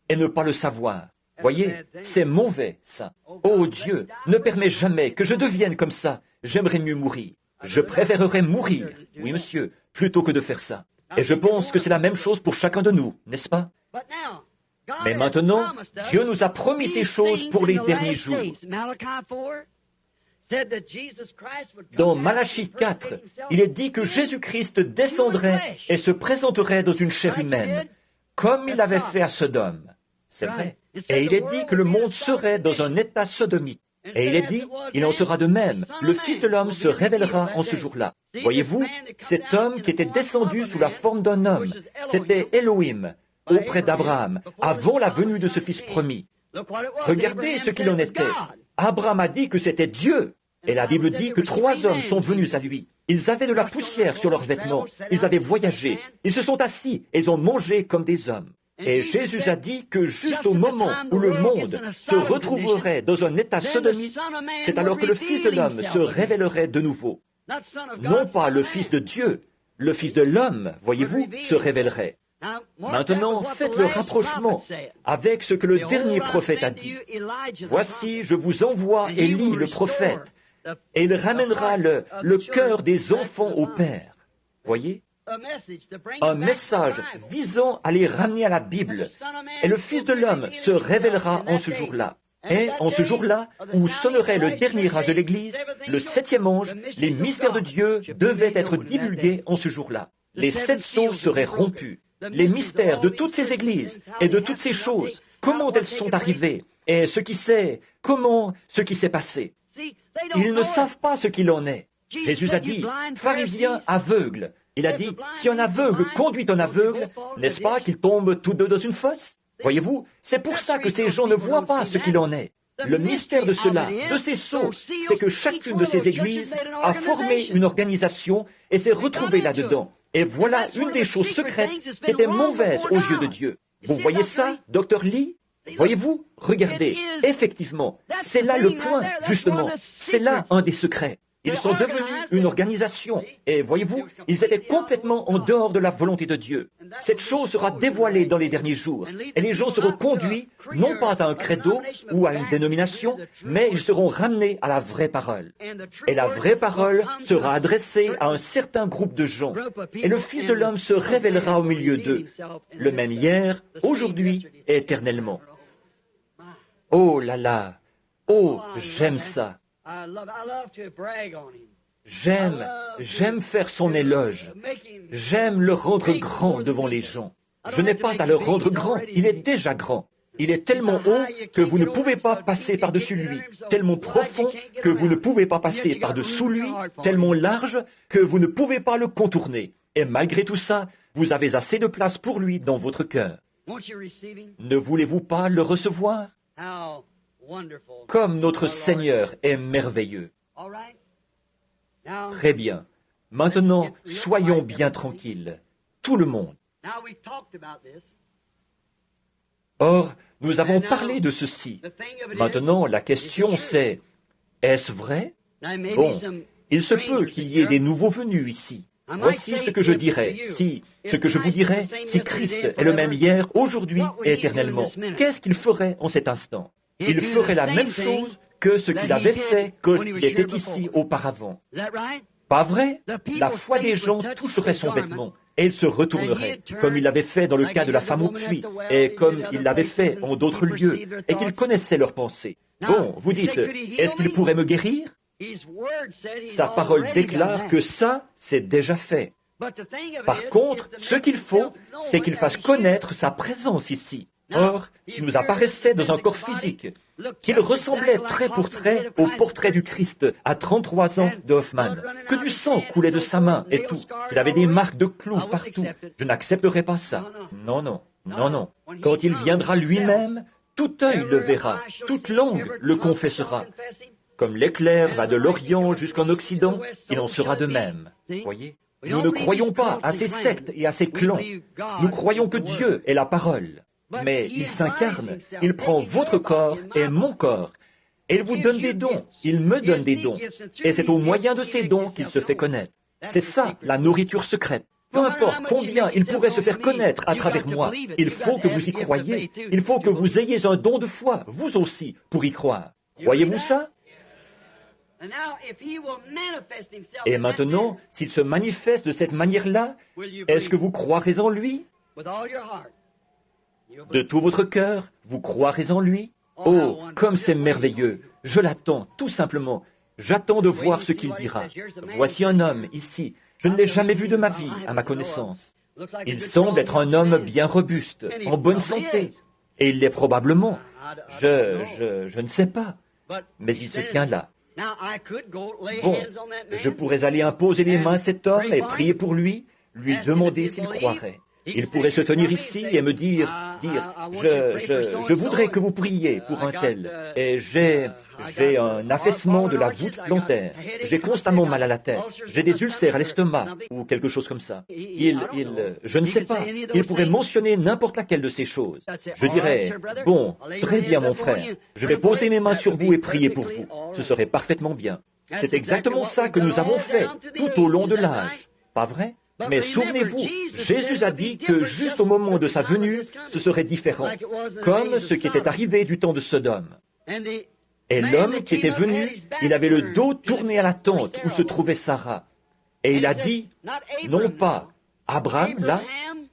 et ne pas le savoir. Voyez, c'est mauvais, ça. Oh Dieu, ne permets jamais que je devienne comme ça. J'aimerais mieux mourir. Je préférerais mourir, oui monsieur, plutôt que de faire ça. Et je pense que c'est la même chose pour chacun de nous, n'est-ce pas? Mais maintenant, Dieu nous a promis ces choses pour les derniers jours. Dans Malachie 4, il est dit que Jésus-Christ descendrait et se présenterait dans une chair humaine, comme il l'avait fait à Sodome. C'est vrai. Et il est dit que le monde serait dans un état sodomite. Et il est dit, il en sera de même. Le Fils de l'homme se révélera en ce jour-là. Voyez-vous, cet homme qui était descendu sous la forme d'un homme, c'était Elohim, auprès d'Abraham, avant la venue de ce Fils promis. Regardez ce qu'il en était. Abraham a dit que c'était Dieu. Et la Bible dit que 3 hommes sont venus à lui. Ils avaient de la poussière sur leurs vêtements. Ils avaient voyagé. Ils se sont assis et ils ont mangé comme des hommes. Et Jésus a dit que juste au moment où le monde se retrouverait dans un état sodomite, c'est alors que le Fils de l'homme se révélerait de nouveau. Non pas le Fils de Dieu, le Fils de l'homme, voyez-vous, se révélerait. Maintenant, faites le rapprochement avec ce que le dernier prophète a dit. Voici, je vous envoie Élie le prophète, et il ramènera le cœur des enfants au Père. Voyez? Un message visant à les ramener à la Bible. Et le Fils de l'homme se révélera en ce jour-là. Et en ce jour-là, où sonnerait le dernier âge de l'Église, le 7e ange, les mystères de Dieu devaient être divulgués en ce jour-là. Les 7 sceaux seraient rompus. Les mystères de toutes ces églises et de toutes ces choses, comment elles sont arrivées, et ce qui s'est passé. Ils ne savent pas ce qu'il en est. Jésus a dit, pharisiens aveugles. Il a dit, si un aveugle conduit un aveugle, n'est-ce pas qu'ils tombent tous deux dans une fosse? Voyez-vous, c'est pour ça que ces gens ne voient pas ce qu'il en est. Le mystère de cela, de ces sceaux, c'est que chacune de ces églises a formé une organisation et s'est retrouvée là-dedans. Et voilà une des choses secrètes qui était mauvaise aux yeux de Dieu. Vous voyez ça, Dr. Lee? Voyez-vous? Regardez, effectivement, c'est là le point, justement. C'est là un des secrets. Ils sont devenus une organisation. Et voyez-vous, ils étaient complètement en dehors de la volonté de Dieu. Cette chose sera dévoilée dans les derniers jours. Et les gens seront conduits, non pas à un credo ou à une dénomination, mais ils seront ramenés à la vraie parole. Et la vraie parole sera adressée à un certain groupe de gens. Et le Fils de l'homme se révélera au milieu d'eux, le même hier, aujourd'hui et éternellement. Oh là là! Oh, j'aime ça! J'aime faire son éloge. J'aime le rendre grand devant les gens. Je n'ai pas à le rendre grand, il est déjà grand. Il est tellement haut que vous ne pouvez pas passer par-dessus lui, tellement profond que vous ne pouvez pas passer par-dessous lui, tellement large que vous ne pouvez pas le contourner. Et malgré tout ça, vous avez assez de place pour lui dans votre cœur. Ne voulez-vous pas le recevoir? Comme notre Seigneur est merveilleux. Très bien. Maintenant, soyons bien tranquilles. Tout le monde. Or, nous avons parlé de ceci. Maintenant, la question c'est, est-ce vrai? Bon, il se peut qu'il y ait des nouveaux venus ici. Voici ce que je dirais, ce que je vous dirais, si Christ est le même hier, aujourd'hui et éternellement. Qu'est-ce qu'il ferait en cet instant? Il ferait la même chose que ce qu'il avait fait quand il était ici auparavant. Pas vrai? La foi des gens toucherait son vêtement et il se retournerait, comme il l'avait fait dans le cas de la femme au puits, et comme il l'avait fait en d'autres lieux, et qu'il connaissait leurs pensées. Bon, vous dites, est-ce qu'il pourrait me guérir? Sa parole déclare que ça, c'est déjà fait. Par contre, ce qu'il faut, c'est qu'il fasse connaître sa présence ici. Or, s'il nous apparaissait dans un corps physique, qu'il ressemblait trait pour trait au portrait du Christ à 33 ans de Hoffman, que du sang coulait de sa main et tout, qu'il avait des marques de clous partout, je n'accepterai pas ça. Non, non, non, non. Quand il viendra lui-même, tout œil le verra, toute langue le confessera. Comme l'éclair va de l'Orient jusqu'en Occident, il en sera de même. Voyez? Nous ne croyons pas à ces sectes et à ces clans. Nous croyons que Dieu est la parole. Mais il s'incarne, il prend votre corps et mon corps, et il vous donne des dons, il me donne des dons, et c'est au moyen de ces dons qu'il se fait connaître. C'est ça, la nourriture secrète. Peu importe combien il pourrait se faire connaître à travers moi, il faut que vous y croyiez, il faut que vous ayez un don de foi, vous aussi, pour y croire. Croyez-vous ça? Et maintenant, s'il se manifeste de cette manière-là, est-ce que vous croirez en lui? De tout votre cœur, vous croirez en lui? Oh, comme c'est merveilleux! Je l'attends, tout simplement. J'attends de voir ce qu'il dira. Voici un homme, ici. Je ne l'ai jamais vu de ma vie, à ma connaissance. Il semble être un homme bien robuste, en bonne santé. Et il l'est probablement. Je ne sais pas. Mais il se tient là. Bon, je pourrais aller imposer les mains à cet homme et prier pour lui demander s'il croirait. Il pourrait se tenir ici et me dire, je voudrais que vous priez pour un tel. Et j'ai un affaissement de la voûte plantaire. J'ai constamment mal à la tête. J'ai des ulcères à l'estomac ou quelque chose comme ça. Je ne sais pas. Il pourrait mentionner n'importe laquelle de ces choses. Je dirais, bon, très bien mon frère. Je vais poser mes mains sur vous et prier pour vous. Ce serait parfaitement bien. C'est exactement ça que nous avons fait tout au long de l'âge. Pas vrai? Mais souvenez-vous, Jésus a dit que juste au moment de sa venue, ce serait différent, comme ce qui était arrivé du temps de Sodome. Et l'homme qui était venu, il avait le dos tourné à la tente où se trouvait Sarah. Et il a dit, non pas Abraham, là,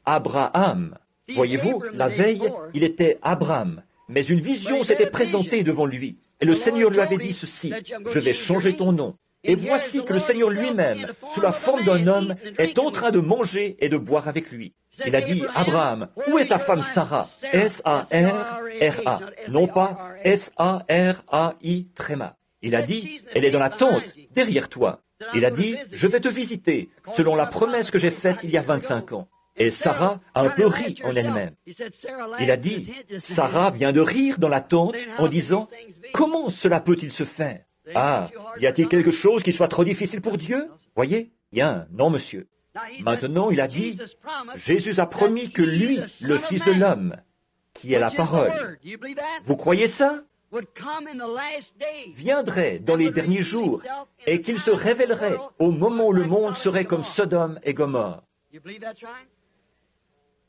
Abraham. Voyez-vous, la veille, il était Abraham, mais une vision s'était présentée devant lui. Et le Seigneur lui avait dit ceci, je vais changer ton nom. Et voici que le Seigneur lui-même, sous la forme d'un homme, est en train de manger et de boire avec lui. Il a dit, Abraham, où est ta femme Sarah? S-A-R-R-A, non pas S-A-R-A-I, tréma. Il a dit, elle est dans la tente, derrière toi. Il a dit, je vais te visiter, selon la promesse que j'ai faite il y a 25 ans. Et Sarah a un peu ri en elle-même. Il a dit, Sarah vient de rire dans la tente en disant, comment cela peut-il se faire? Ah, y a-t-il quelque chose qui soit trop difficile pour Dieu? Voyez? Bien, non, monsieur. Maintenant, il a dit, Jésus a promis que lui, le Fils de l'homme, qui est la parole, vous croyez ça? Viendrait dans les derniers jours et qu'il se révélerait au moment où le monde serait comme Sodome et Gomorrhe.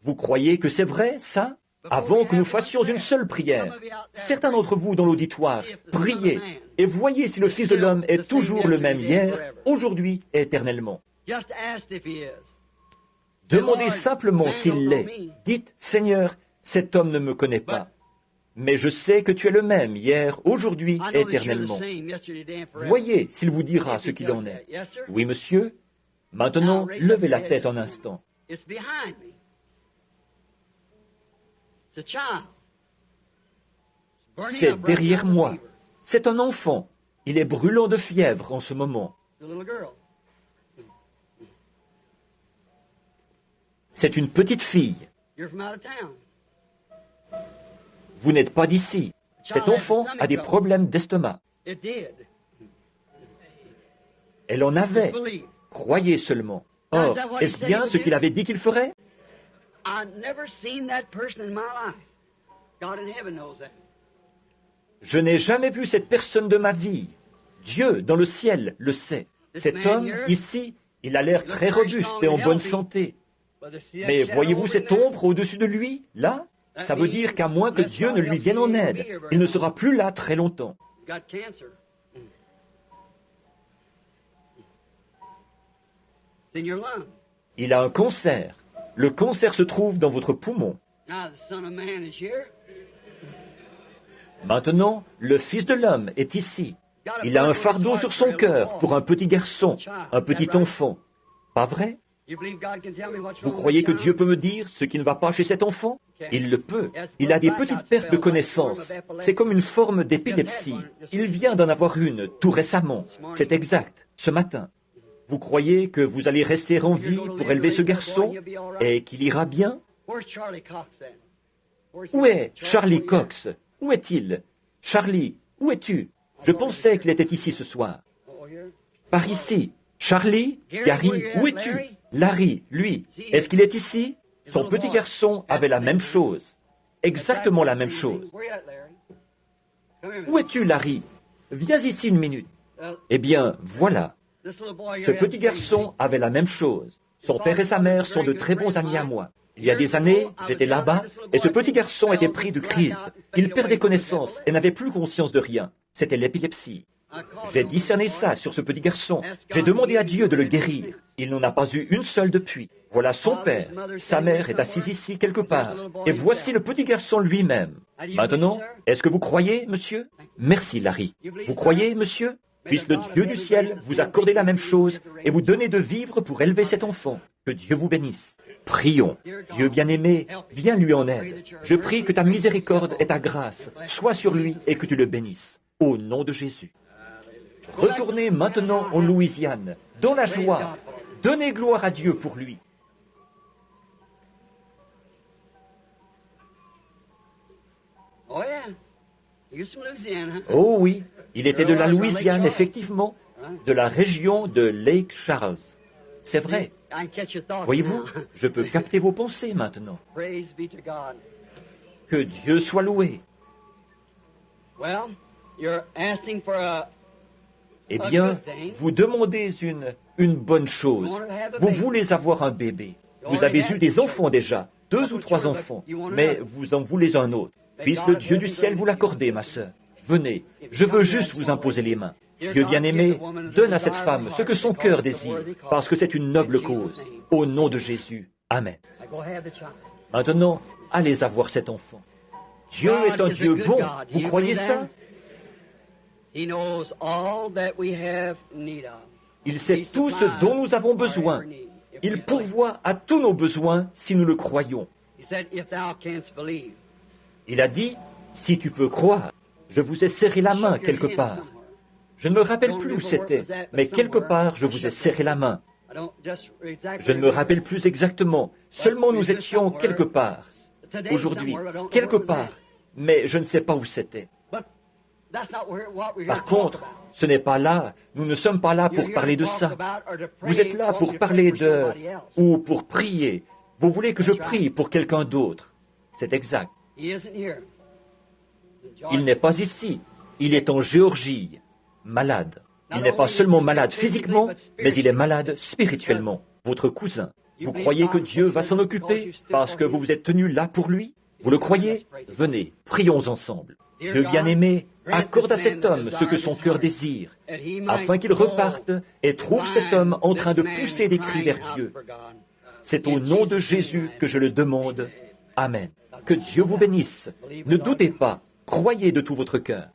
Vous croyez que c'est vrai, ça? Avant que nous fassions une seule prière, certains d'entre vous dans l'auditoire, priez et voyez si le Fils de l'homme est toujours le même hier, aujourd'hui et éternellement. Demandez simplement s'il l'est. Dites, Seigneur, cet homme ne me connaît pas, mais je sais que tu es le même hier, aujourd'hui et éternellement. Voyez s'il vous dira ce qu'il en est. Oui, monsieur. Maintenant, levez la tête un instant. C'est derrière moi. C'est un enfant. Il est brûlant de fièvre en ce moment. C'est une petite fille. Vous n'êtes pas d'ici. Cet enfant a des problèmes d'estomac. Elle en avait. Croyez seulement. Or, est-ce bien ce qu'il avait dit qu'il ferait? Je n'ai jamais vu cette personne de ma vie. Dieu, dans le ciel, le sait. Cet homme, ici, il a l'air très robuste et en bonne santé. Mais voyez-vous cette ombre au-dessus de lui, là? Ça veut dire qu'à moins que Dieu ne lui vienne en aide, il ne sera plus là très longtemps. Il a un cancer. Le cancer se trouve dans votre poumon. Maintenant, le Fils de l'homme est ici. Il a un fardeau sur son cœur pour un petit garçon, un petit enfant. Pas vrai? Vous croyez que Dieu peut me dire ce qui ne va pas chez cet enfant? Il le peut. Il a des petites pertes de connaissance. C'est comme une forme d'épilepsie. Il vient d'en avoir une tout récemment. C'est exact, ce matin. Vous croyez que vous allez rester en vie pour élever ce garçon et qu'il ira bien? Où est Charlie Cox? Où est-il? Charlie, où es-tu? Je pensais qu'il était ici ce soir. Par ici. Charlie, Gary, où es-tu? Larry, lui, est-ce qu'il est ici? Son petit garçon avait la même chose. exactement la même chose. Où es-tu, Larry? Viens ici une minute. Eh bien, voilà. Ce petit garçon avait la même chose. Son père et sa mère sont de très bons amis à moi. Il y a des années, j'étais là-bas, et ce petit garçon était pris de crise. Il perdait connaissance et n'avait plus conscience de rien. C'était l'épilepsie. J'ai discerné ça sur ce petit garçon. J'ai demandé à Dieu de le guérir. Il n'en a pas eu une seule depuis. Voilà son père. Sa mère est assise ici quelque part. Et voici le petit garçon lui-même. Maintenant, est-ce que vous croyez, monsieur? Merci, Larry. Vous croyez, monsieur? Puisse le Dieu du ciel vous accorder la même chose et vous donner de vivre pour élever cet enfant. Que Dieu vous bénisse. Prions. Dieu bien-aimé, viens lui en aide. Je prie que ta miséricorde et ta grâce soient sur lui et que tu le bénisses. Au nom de Jésus. Retournez maintenant en Louisiane, dans la joie. Donnez gloire à Dieu pour lui. Oh oui, il était de la Louisiane, effectivement, de la région de Lake Charles. C'est vrai. Voyez-vous, je peux capter vos pensées maintenant. Que Dieu soit loué. Eh bien, vous demandez une bonne chose. Vous voulez avoir un bébé. Vous avez eu des enfants déjà, 2 ou 3 enfants, mais vous en voulez un autre. Puisse le Dieu du ciel vous l'accorder, ma sœur. Venez, je veux juste vous imposer les mains. Dieu bien-aimé, donne à cette femme ce que son cœur désire, parce que c'est une noble cause. Au nom de Jésus. Amen. Maintenant, allez avoir cet enfant. Dieu est un Dieu bon. Vous croyez ça? Il sait tout ce dont nous avons besoin. Il pourvoit à tous nos besoins si nous le croyons. Il a dit, si tu peux croire, je vous ai serré la main quelque part. Je ne me rappelle plus où c'était, mais quelque part je vous ai serré la main. Je ne me rappelle plus exactement, seulement nous étions quelque part, aujourd'hui, quelque part, mais je ne sais pas où c'était. Par contre, ce n'est pas là, nous ne sommes pas là pour parler de ça. Vous êtes là pour parler ou pour prier. Vous voulez que je prie pour quelqu'un d'autre. C'est exact. Il n'est pas ici, il est en Géorgie, malade. Il n'est pas seulement malade physiquement, mais il est malade spirituellement. Votre cousin. Vous croyez que Dieu va s'en occuper parce que vous vous êtes tenu là pour lui? Vous le croyez? Venez, prions ensemble. Dieu bien-aimé, accorde à cet homme ce que son cœur désire, afin qu'il reparte et trouve cet homme en train de pousser des cris vers Dieu. C'est au nom de Jésus que je le demande. Amen. Que Dieu vous bénisse. Ne doutez pas, croyez de tout votre cœur.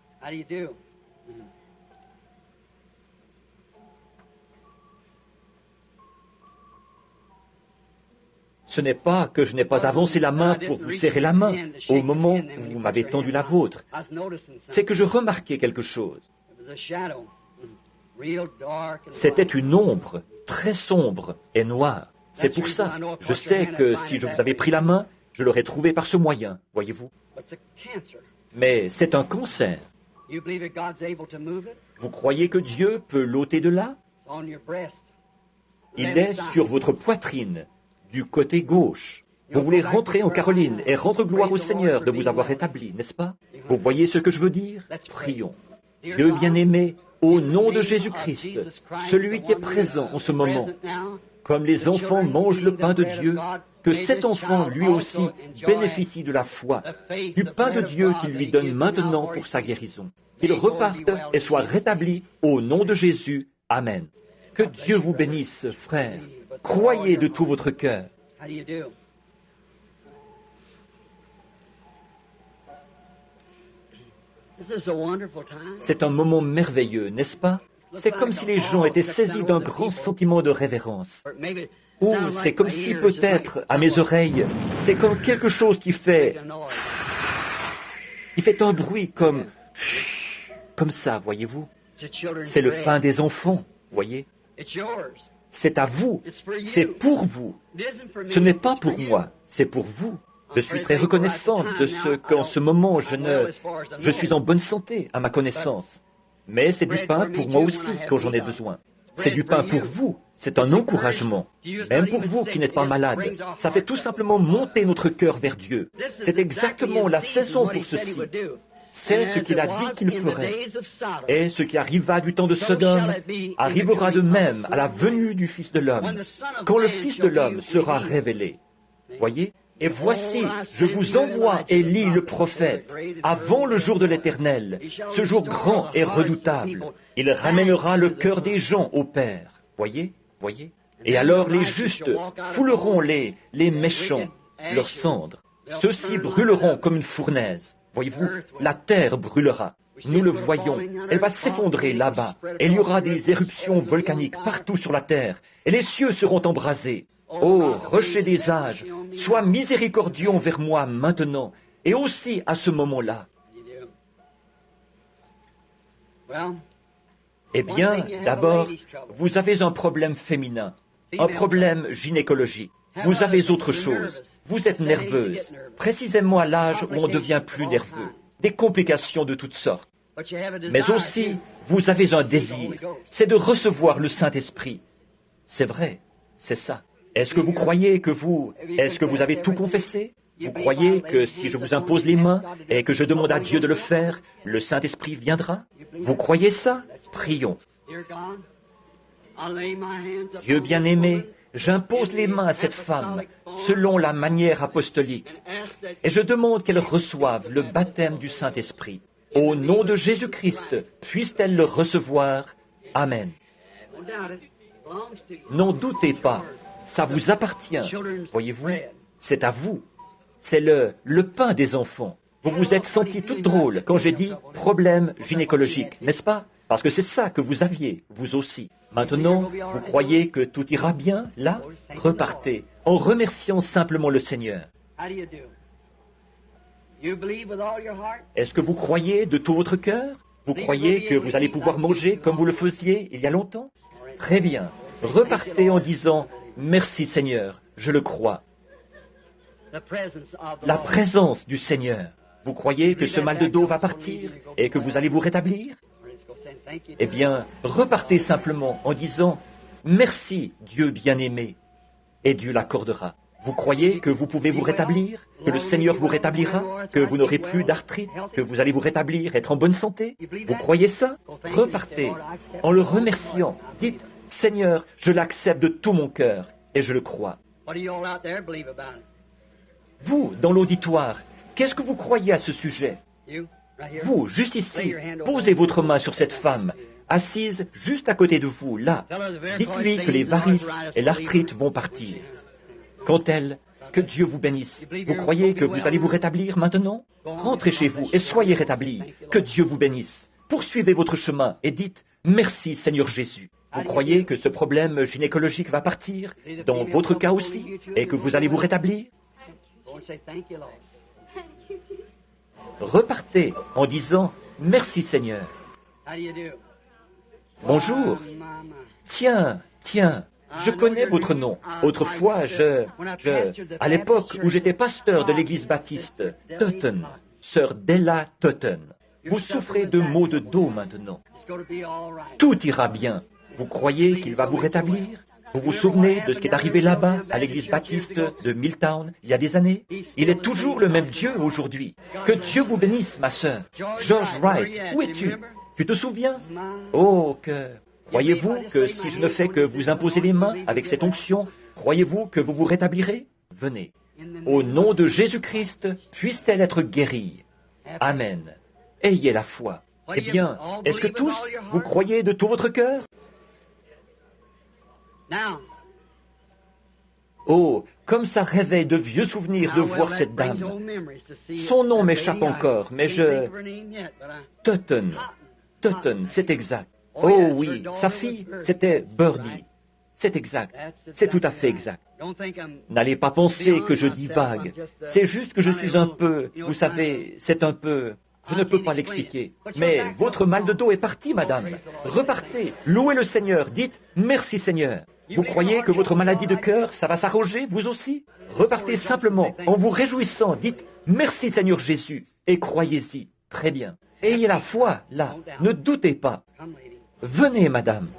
Ce n'est pas que je n'ai pas avancé la main pour vous serrer la main au moment où vous m'avez tendu la vôtre. C'est que je remarquais quelque chose. C'était une ombre très sombre et noire. C'est pour ça. Je sais que si je vous avais pris la main, je l'aurais trouvé par ce moyen, voyez-vous. Mais c'est un cancer. Vous croyez que Dieu peut l'ôter de là? Il est sur votre poitrine, du côté gauche. Vous voulez rentrer en Caroline et rendre gloire au Seigneur de vous avoir rétabli, n'est-ce pas? Vous voyez ce que je veux dire? Prions. Dieu bien-aimé, au nom de Jésus-Christ, celui qui est présent en ce moment, comme les enfants mangent le pain de Dieu, que cet enfant, lui aussi, bénéficie de la foi, du pain de Dieu qu'il lui donne maintenant pour sa guérison. Qu'il reparte et soit rétabli au nom de Jésus. Amen. Que Dieu vous bénisse, frères. Croyez de tout votre cœur. C'est un moment merveilleux, n'est-ce pas? C'est comme si les gens étaient saisis d'un grand sentiment de révérence. Ou c'est comme si peut-être, à mes oreilles, c'est comme quelque chose qui fait un bruit comme ça, voyez-vous? C'est le pain des enfants, voyez? C'est à vous, c'est pour vous. Ce n'est pas pour moi, c'est pour vous. Je suis très reconnaissante de ce qu'en ce moment je suis en bonne santé à ma connaissance. Mais c'est du pain pour moi aussi quand j'en ai besoin. C'est du pain pour vous C'est un encouragement. Même pour vous qui n'êtes pas malade, ça fait tout simplement monter notre cœur vers Dieu. C'est exactement la saison pour ceci. C'est ce qu'il a dit qu'il ferait. Et ce qui arriva du temps de Sodome arrivera de même à la venue du Fils de l'homme, quand le Fils de l'homme sera révélé. Voyez? Et voici, je vous envoie Élie le prophète, avant le jour de l'Éternel, ce jour grand et redoutable. Il ramènera le cœur des gens au Père. Voyez? Voyez? Et alors les justes fouleront les méchants, leurs cendres. Ceux-ci brûleront comme une fournaise. Voyez-vous, la terre brûlera. Nous le voyons. Elle va s'effondrer là-bas. Et il y aura des éruptions volcaniques partout sur la terre. Et les cieux seront embrasés. Ô rocher des âges, sois miséricordieux envers moi maintenant, et aussi à ce moment-là. Eh bien, d'abord, vous avez un problème féminin, un problème gynécologique. Vous avez autre chose. Vous êtes nerveuse, précisément à l'âge où on devient plus nerveux. Des complications de toutes sortes. Mais aussi, vous avez un désir, c'est de recevoir le Saint-Esprit. C'est vrai, c'est ça. Est-ce que vous croyez est-ce que vous avez tout confessé? Vous croyez que si je vous impose les mains et que je demande à Dieu de le faire, le Saint-Esprit viendra? Vous croyez ça? Prions. Dieu bien-aimé, j'impose les mains à cette femme selon la manière apostolique et je demande qu'elle reçoive le baptême du Saint-Esprit. Au nom de Jésus-Christ, puisse-t-elle le recevoir. Amen. N'en doutez pas. Ça vous appartient, voyez-vous, c'est à vous. C'est le pain des enfants. Vous vous êtes senti toute drôle quand j'ai dit problème gynécologique, n'est-ce pas? Parce que c'est ça que vous aviez, vous aussi. Maintenant, vous croyez que tout ira bien, là? Repartez, en remerciant simplement le Seigneur. Est-ce que vous croyez de tout votre cœur? Vous croyez que vous allez pouvoir manger comme vous le faisiez il y a longtemps? Très bien. Repartez en disant « Merci Seigneur, je le crois ». La présence du Seigneur. Vous croyez que ce mal de dos va partir et que vous allez vous rétablir? Eh bien, repartez simplement en disant « Merci Dieu bien-aimé » et Dieu l'accordera. Vous croyez que vous pouvez vous rétablir, que le Seigneur vous rétablira, que vous n'aurez plus d'arthrite, que vous allez vous rétablir, être en bonne santé? Vous croyez ça? Repartez en le remerciant. Dites « Seigneur, je l'accepte de tout mon cœur et je le crois. » Vous, dans l'auditoire, qu'est-ce que vous croyez à ce sujet? Vous, juste ici, posez votre main sur cette femme, assise juste à côté de vous, là. Dites-lui que les varices et l'arthrite vont partir. Quand elle, que Dieu vous bénisse. Vous croyez que vous allez vous rétablir maintenant? Rentrez chez vous et soyez rétablis. Que Dieu vous bénisse. Poursuivez votre chemin et dites « Merci Seigneur Jésus ». Vous croyez que ce problème gynécologique va partir, dans votre cas aussi, et que vous allez vous rétablir? Repartez en disant « Merci Seigneur ». Bonjour. Tiens, je connais votre nom. Autrefois, à l'époque où j'étais pasteur de l'église baptiste, Totten, sœur Della Totten. Vous souffrez de maux de dos maintenant. Tout ira bien. Vous croyez qu'il va vous rétablir? Vous vous souvenez de ce qui est arrivé là-bas, à l'église baptiste de Milltown, il y a des années? Il est toujours le même Dieu aujourd'hui. Que Dieu vous bénisse, ma sœur. George Wright, où es-tu? Tu te souviens? Oh, que... Croyez-vous que si je ne fais que vous imposer les mains avec cette onction, croyez-vous que vous vous rétablirez? Venez. Au nom de Jésus-Christ, puisse-t-elle être guérie. Amen. Ayez la foi. Eh bien, est-ce que tous, vous croyez de tout votre cœur? Oh, comme ça réveille de vieux souvenirs de voir cette dame. Son nom m'échappe encore, mais Totten, c'est exact. Oh oui, sa fille, c'était Birdie. C'est exact. C'est tout à fait exact. N'allez pas penser que je divague. C'est juste que je suis un peu, vous savez, c'est un peu... Je ne peux pas l'expliquer. Mais votre mal de dos est parti, madame. Repartez, louez le Seigneur, dites « Merci Seigneur ». Vous croyez que votre maladie de cœur, ça va s'arranger, vous aussi? Repartez simplement, en vous réjouissant, dites « Merci Seigneur Jésus » et croyez-y. Très bien. Ayez la foi, là. Ne doutez pas. Venez, madame.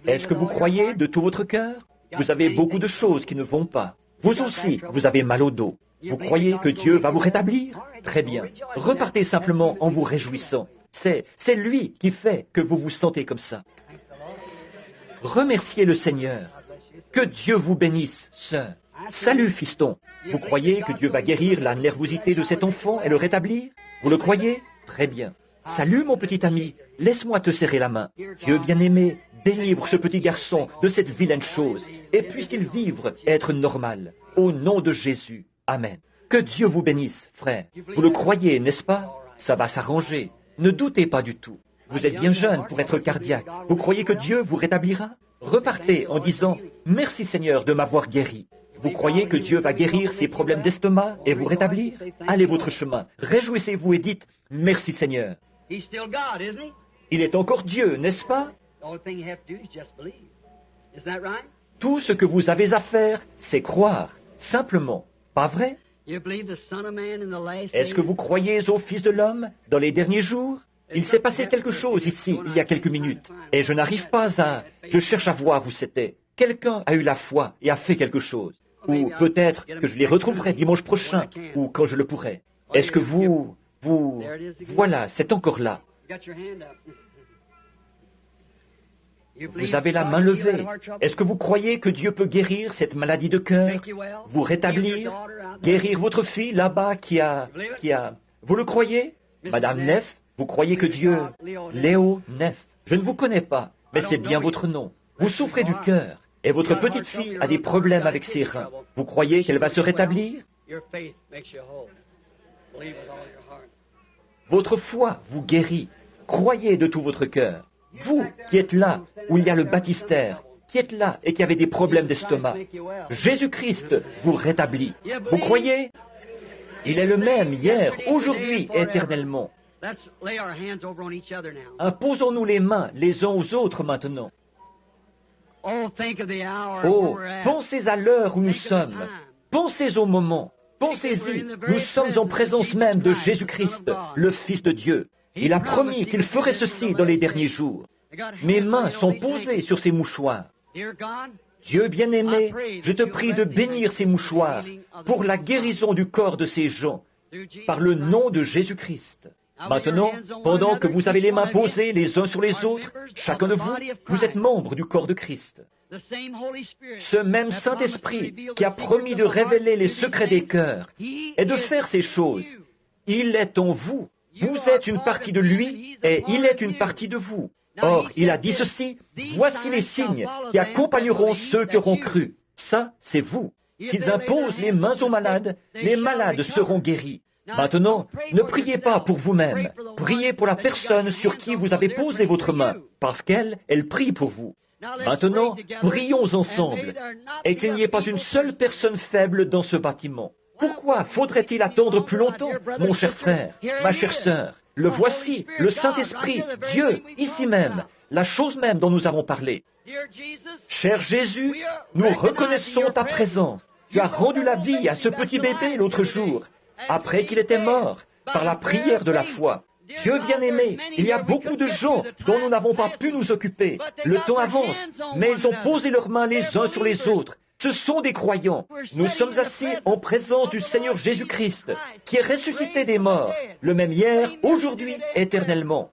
Est-ce que vous croyez de tout votre cœur? Vous avez beaucoup de choses qui ne vont pas. Vous aussi, vous avez mal au dos. Vous croyez que Dieu va vous rétablir? Très bien. Repartez simplement en vous réjouissant. C'est lui qui fait que vous vous sentez comme ça. Remerciez le Seigneur. Que Dieu vous bénisse, sœur. Salut, fiston. Vous croyez que Dieu va guérir la nervosité de cet enfant et le rétablir? Vous le croyez? Très bien. Salut, mon petit ami. Laisse-moi te serrer la main. Dieu bien-aimé, délivre ce petit garçon de cette vilaine chose et puisse-t-il vivre et être normal. Au nom de Jésus. Amen. Que Dieu vous bénisse, frère. Vous le croyez, n'est-ce pas? Ça va s'arranger. Ne doutez pas du tout. Vous êtes bien jeune pour être cardiaque. Vous croyez que Dieu vous rétablira? Repartez en disant « Merci Seigneur de m'avoir guéri ». Vous croyez que Dieu va guérir ces problèmes d'estomac et vous rétablir? Allez votre chemin. Réjouissez-vous et dites « Merci Seigneur ». Il est encore Dieu, n'est-ce pas? Tout ce que vous avez à faire, c'est croire. Simplement. Pas vrai? Est-ce que vous croyez au Fils de l'homme dans les derniers jours? Il s'est passé quelque chose ici, il y a quelques minutes, et je n'arrive pas à... Je cherche à voir où c'était. Quelqu'un a eu la foi et a fait quelque chose. Ou peut-être que je les retrouverai dimanche prochain, ou quand je le pourrai. Est-ce que vous... Voilà, c'est encore là. Vous avez la main levée. Est-ce que vous croyez que Dieu peut guérir cette maladie de cœur? Vous rétablir? Guérir votre fille là-bas qui a... Vous le croyez? Madame Neff, vous croyez que Dieu... Léo Neff, je ne vous connais pas, mais c'est bien votre nom. Vous souffrez du cœur, et votre petite fille a des problèmes avec ses reins. Vous croyez qu'elle va se rétablir? Votre foi vous guérit. Croyez de tout votre cœur. Vous qui êtes là, où il y a le baptistère, qui êtes là et qui avez des problèmes d'estomac, Jésus-Christ vous rétablit. Vous croyez? Il est le même hier, aujourd'hui, éternellement. Imposons-nous les mains les uns aux autres maintenant. Oh, pensez à l'heure où nous sommes. Pensez au moment. Pensez-y. Nous sommes en présence même de Jésus-Christ, le Fils de Dieu. Il a promis qu'il ferait ceci dans les derniers jours. Mes mains sont posées sur ces mouchoirs. Dieu bien-aimé, je te prie de bénir ces mouchoirs pour la guérison du corps de ces gens, par le nom de Jésus-Christ. Maintenant, pendant que vous avez les mains posées les uns sur les autres, chacun de vous, vous êtes membre du corps de Christ. Ce même Saint-Esprit qui a promis de révéler les secrets des cœurs et de faire ces choses, il est en vous. Vous êtes une partie de lui et il est une partie de vous. Or, il a dit ceci, « Voici les signes qui accompagneront ceux qui auront cru. » Ça, c'est vous. S'ils imposent les mains aux malades, les malades seront guéris. Maintenant, ne priez pas pour vous-même. Priez pour la personne sur qui vous avez posé votre main, parce qu'elle prie pour vous. Maintenant, prions ensemble, et qu'il n'y ait pas une seule personne faible dans ce bâtiment. Pourquoi faudrait-il attendre plus longtemps, mon cher frère, ma chère sœur? Le voici, le Saint-Esprit, Dieu, ici même, la chose même dont nous avons parlé. Cher Jésus, nous reconnaissons ta présence. Tu as rendu la vie à ce petit bébé l'autre jour, après qu'il était mort, par la prière de la foi. Dieu bien-aimé, il y a beaucoup de gens dont nous n'avons pas pu nous occuper. Le temps avance, mais ils ont posé leurs mains les uns sur les autres. Ce sont des croyants. Nous sommes assis en présence du Seigneur Jésus-Christ, qui est ressuscité des morts, le même hier, aujourd'hui, éternellement.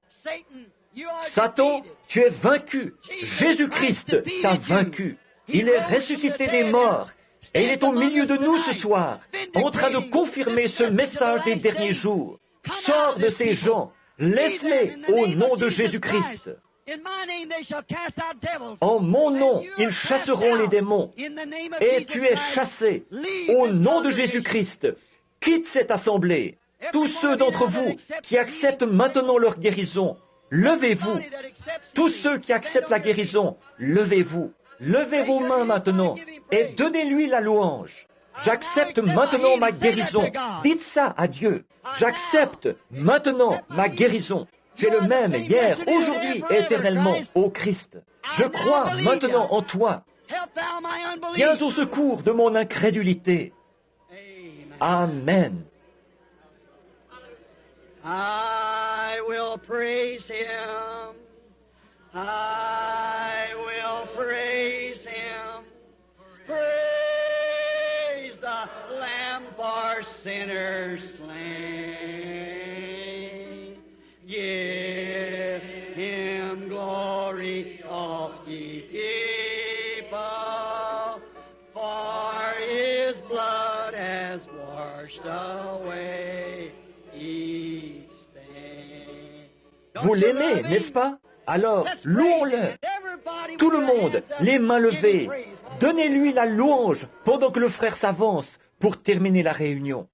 Satan, tu es vaincu. Jésus-Christ t'a vaincu. Il est ressuscité des morts. Et il est au milieu de nous ce soir, en train de confirmer ce message des derniers jours. Sors de ces gens. Laisse-les au nom de Jésus-Christ. En mon nom, ils chasseront les démons. Et tu es chassé. Au nom de Jésus-Christ, quitte cette assemblée. Tous ceux d'entre vous qui acceptent maintenant leur guérison, levez-vous. Tous ceux qui acceptent la guérison, levez-vous. Levez vos mains maintenant et donnez-lui la louange. J'accepte maintenant ma guérison. Dites ça à Dieu. J'accepte maintenant ma guérison. Tu es le même hier, aujourd'hui et éternellement, ô Christ. Je crois maintenant en toi. Viens au secours de mon incrédulité. Amen. I will praise him. I will Lamb for sinners slain. Give him glory, all ye people, for his blood has washed away each stain. Vous l'aimez, n'est-ce pas? Alors, louons-le. Tout le monde, les mains levées, donnez-lui la louange pendant que le frère s'avance pour terminer la réunion.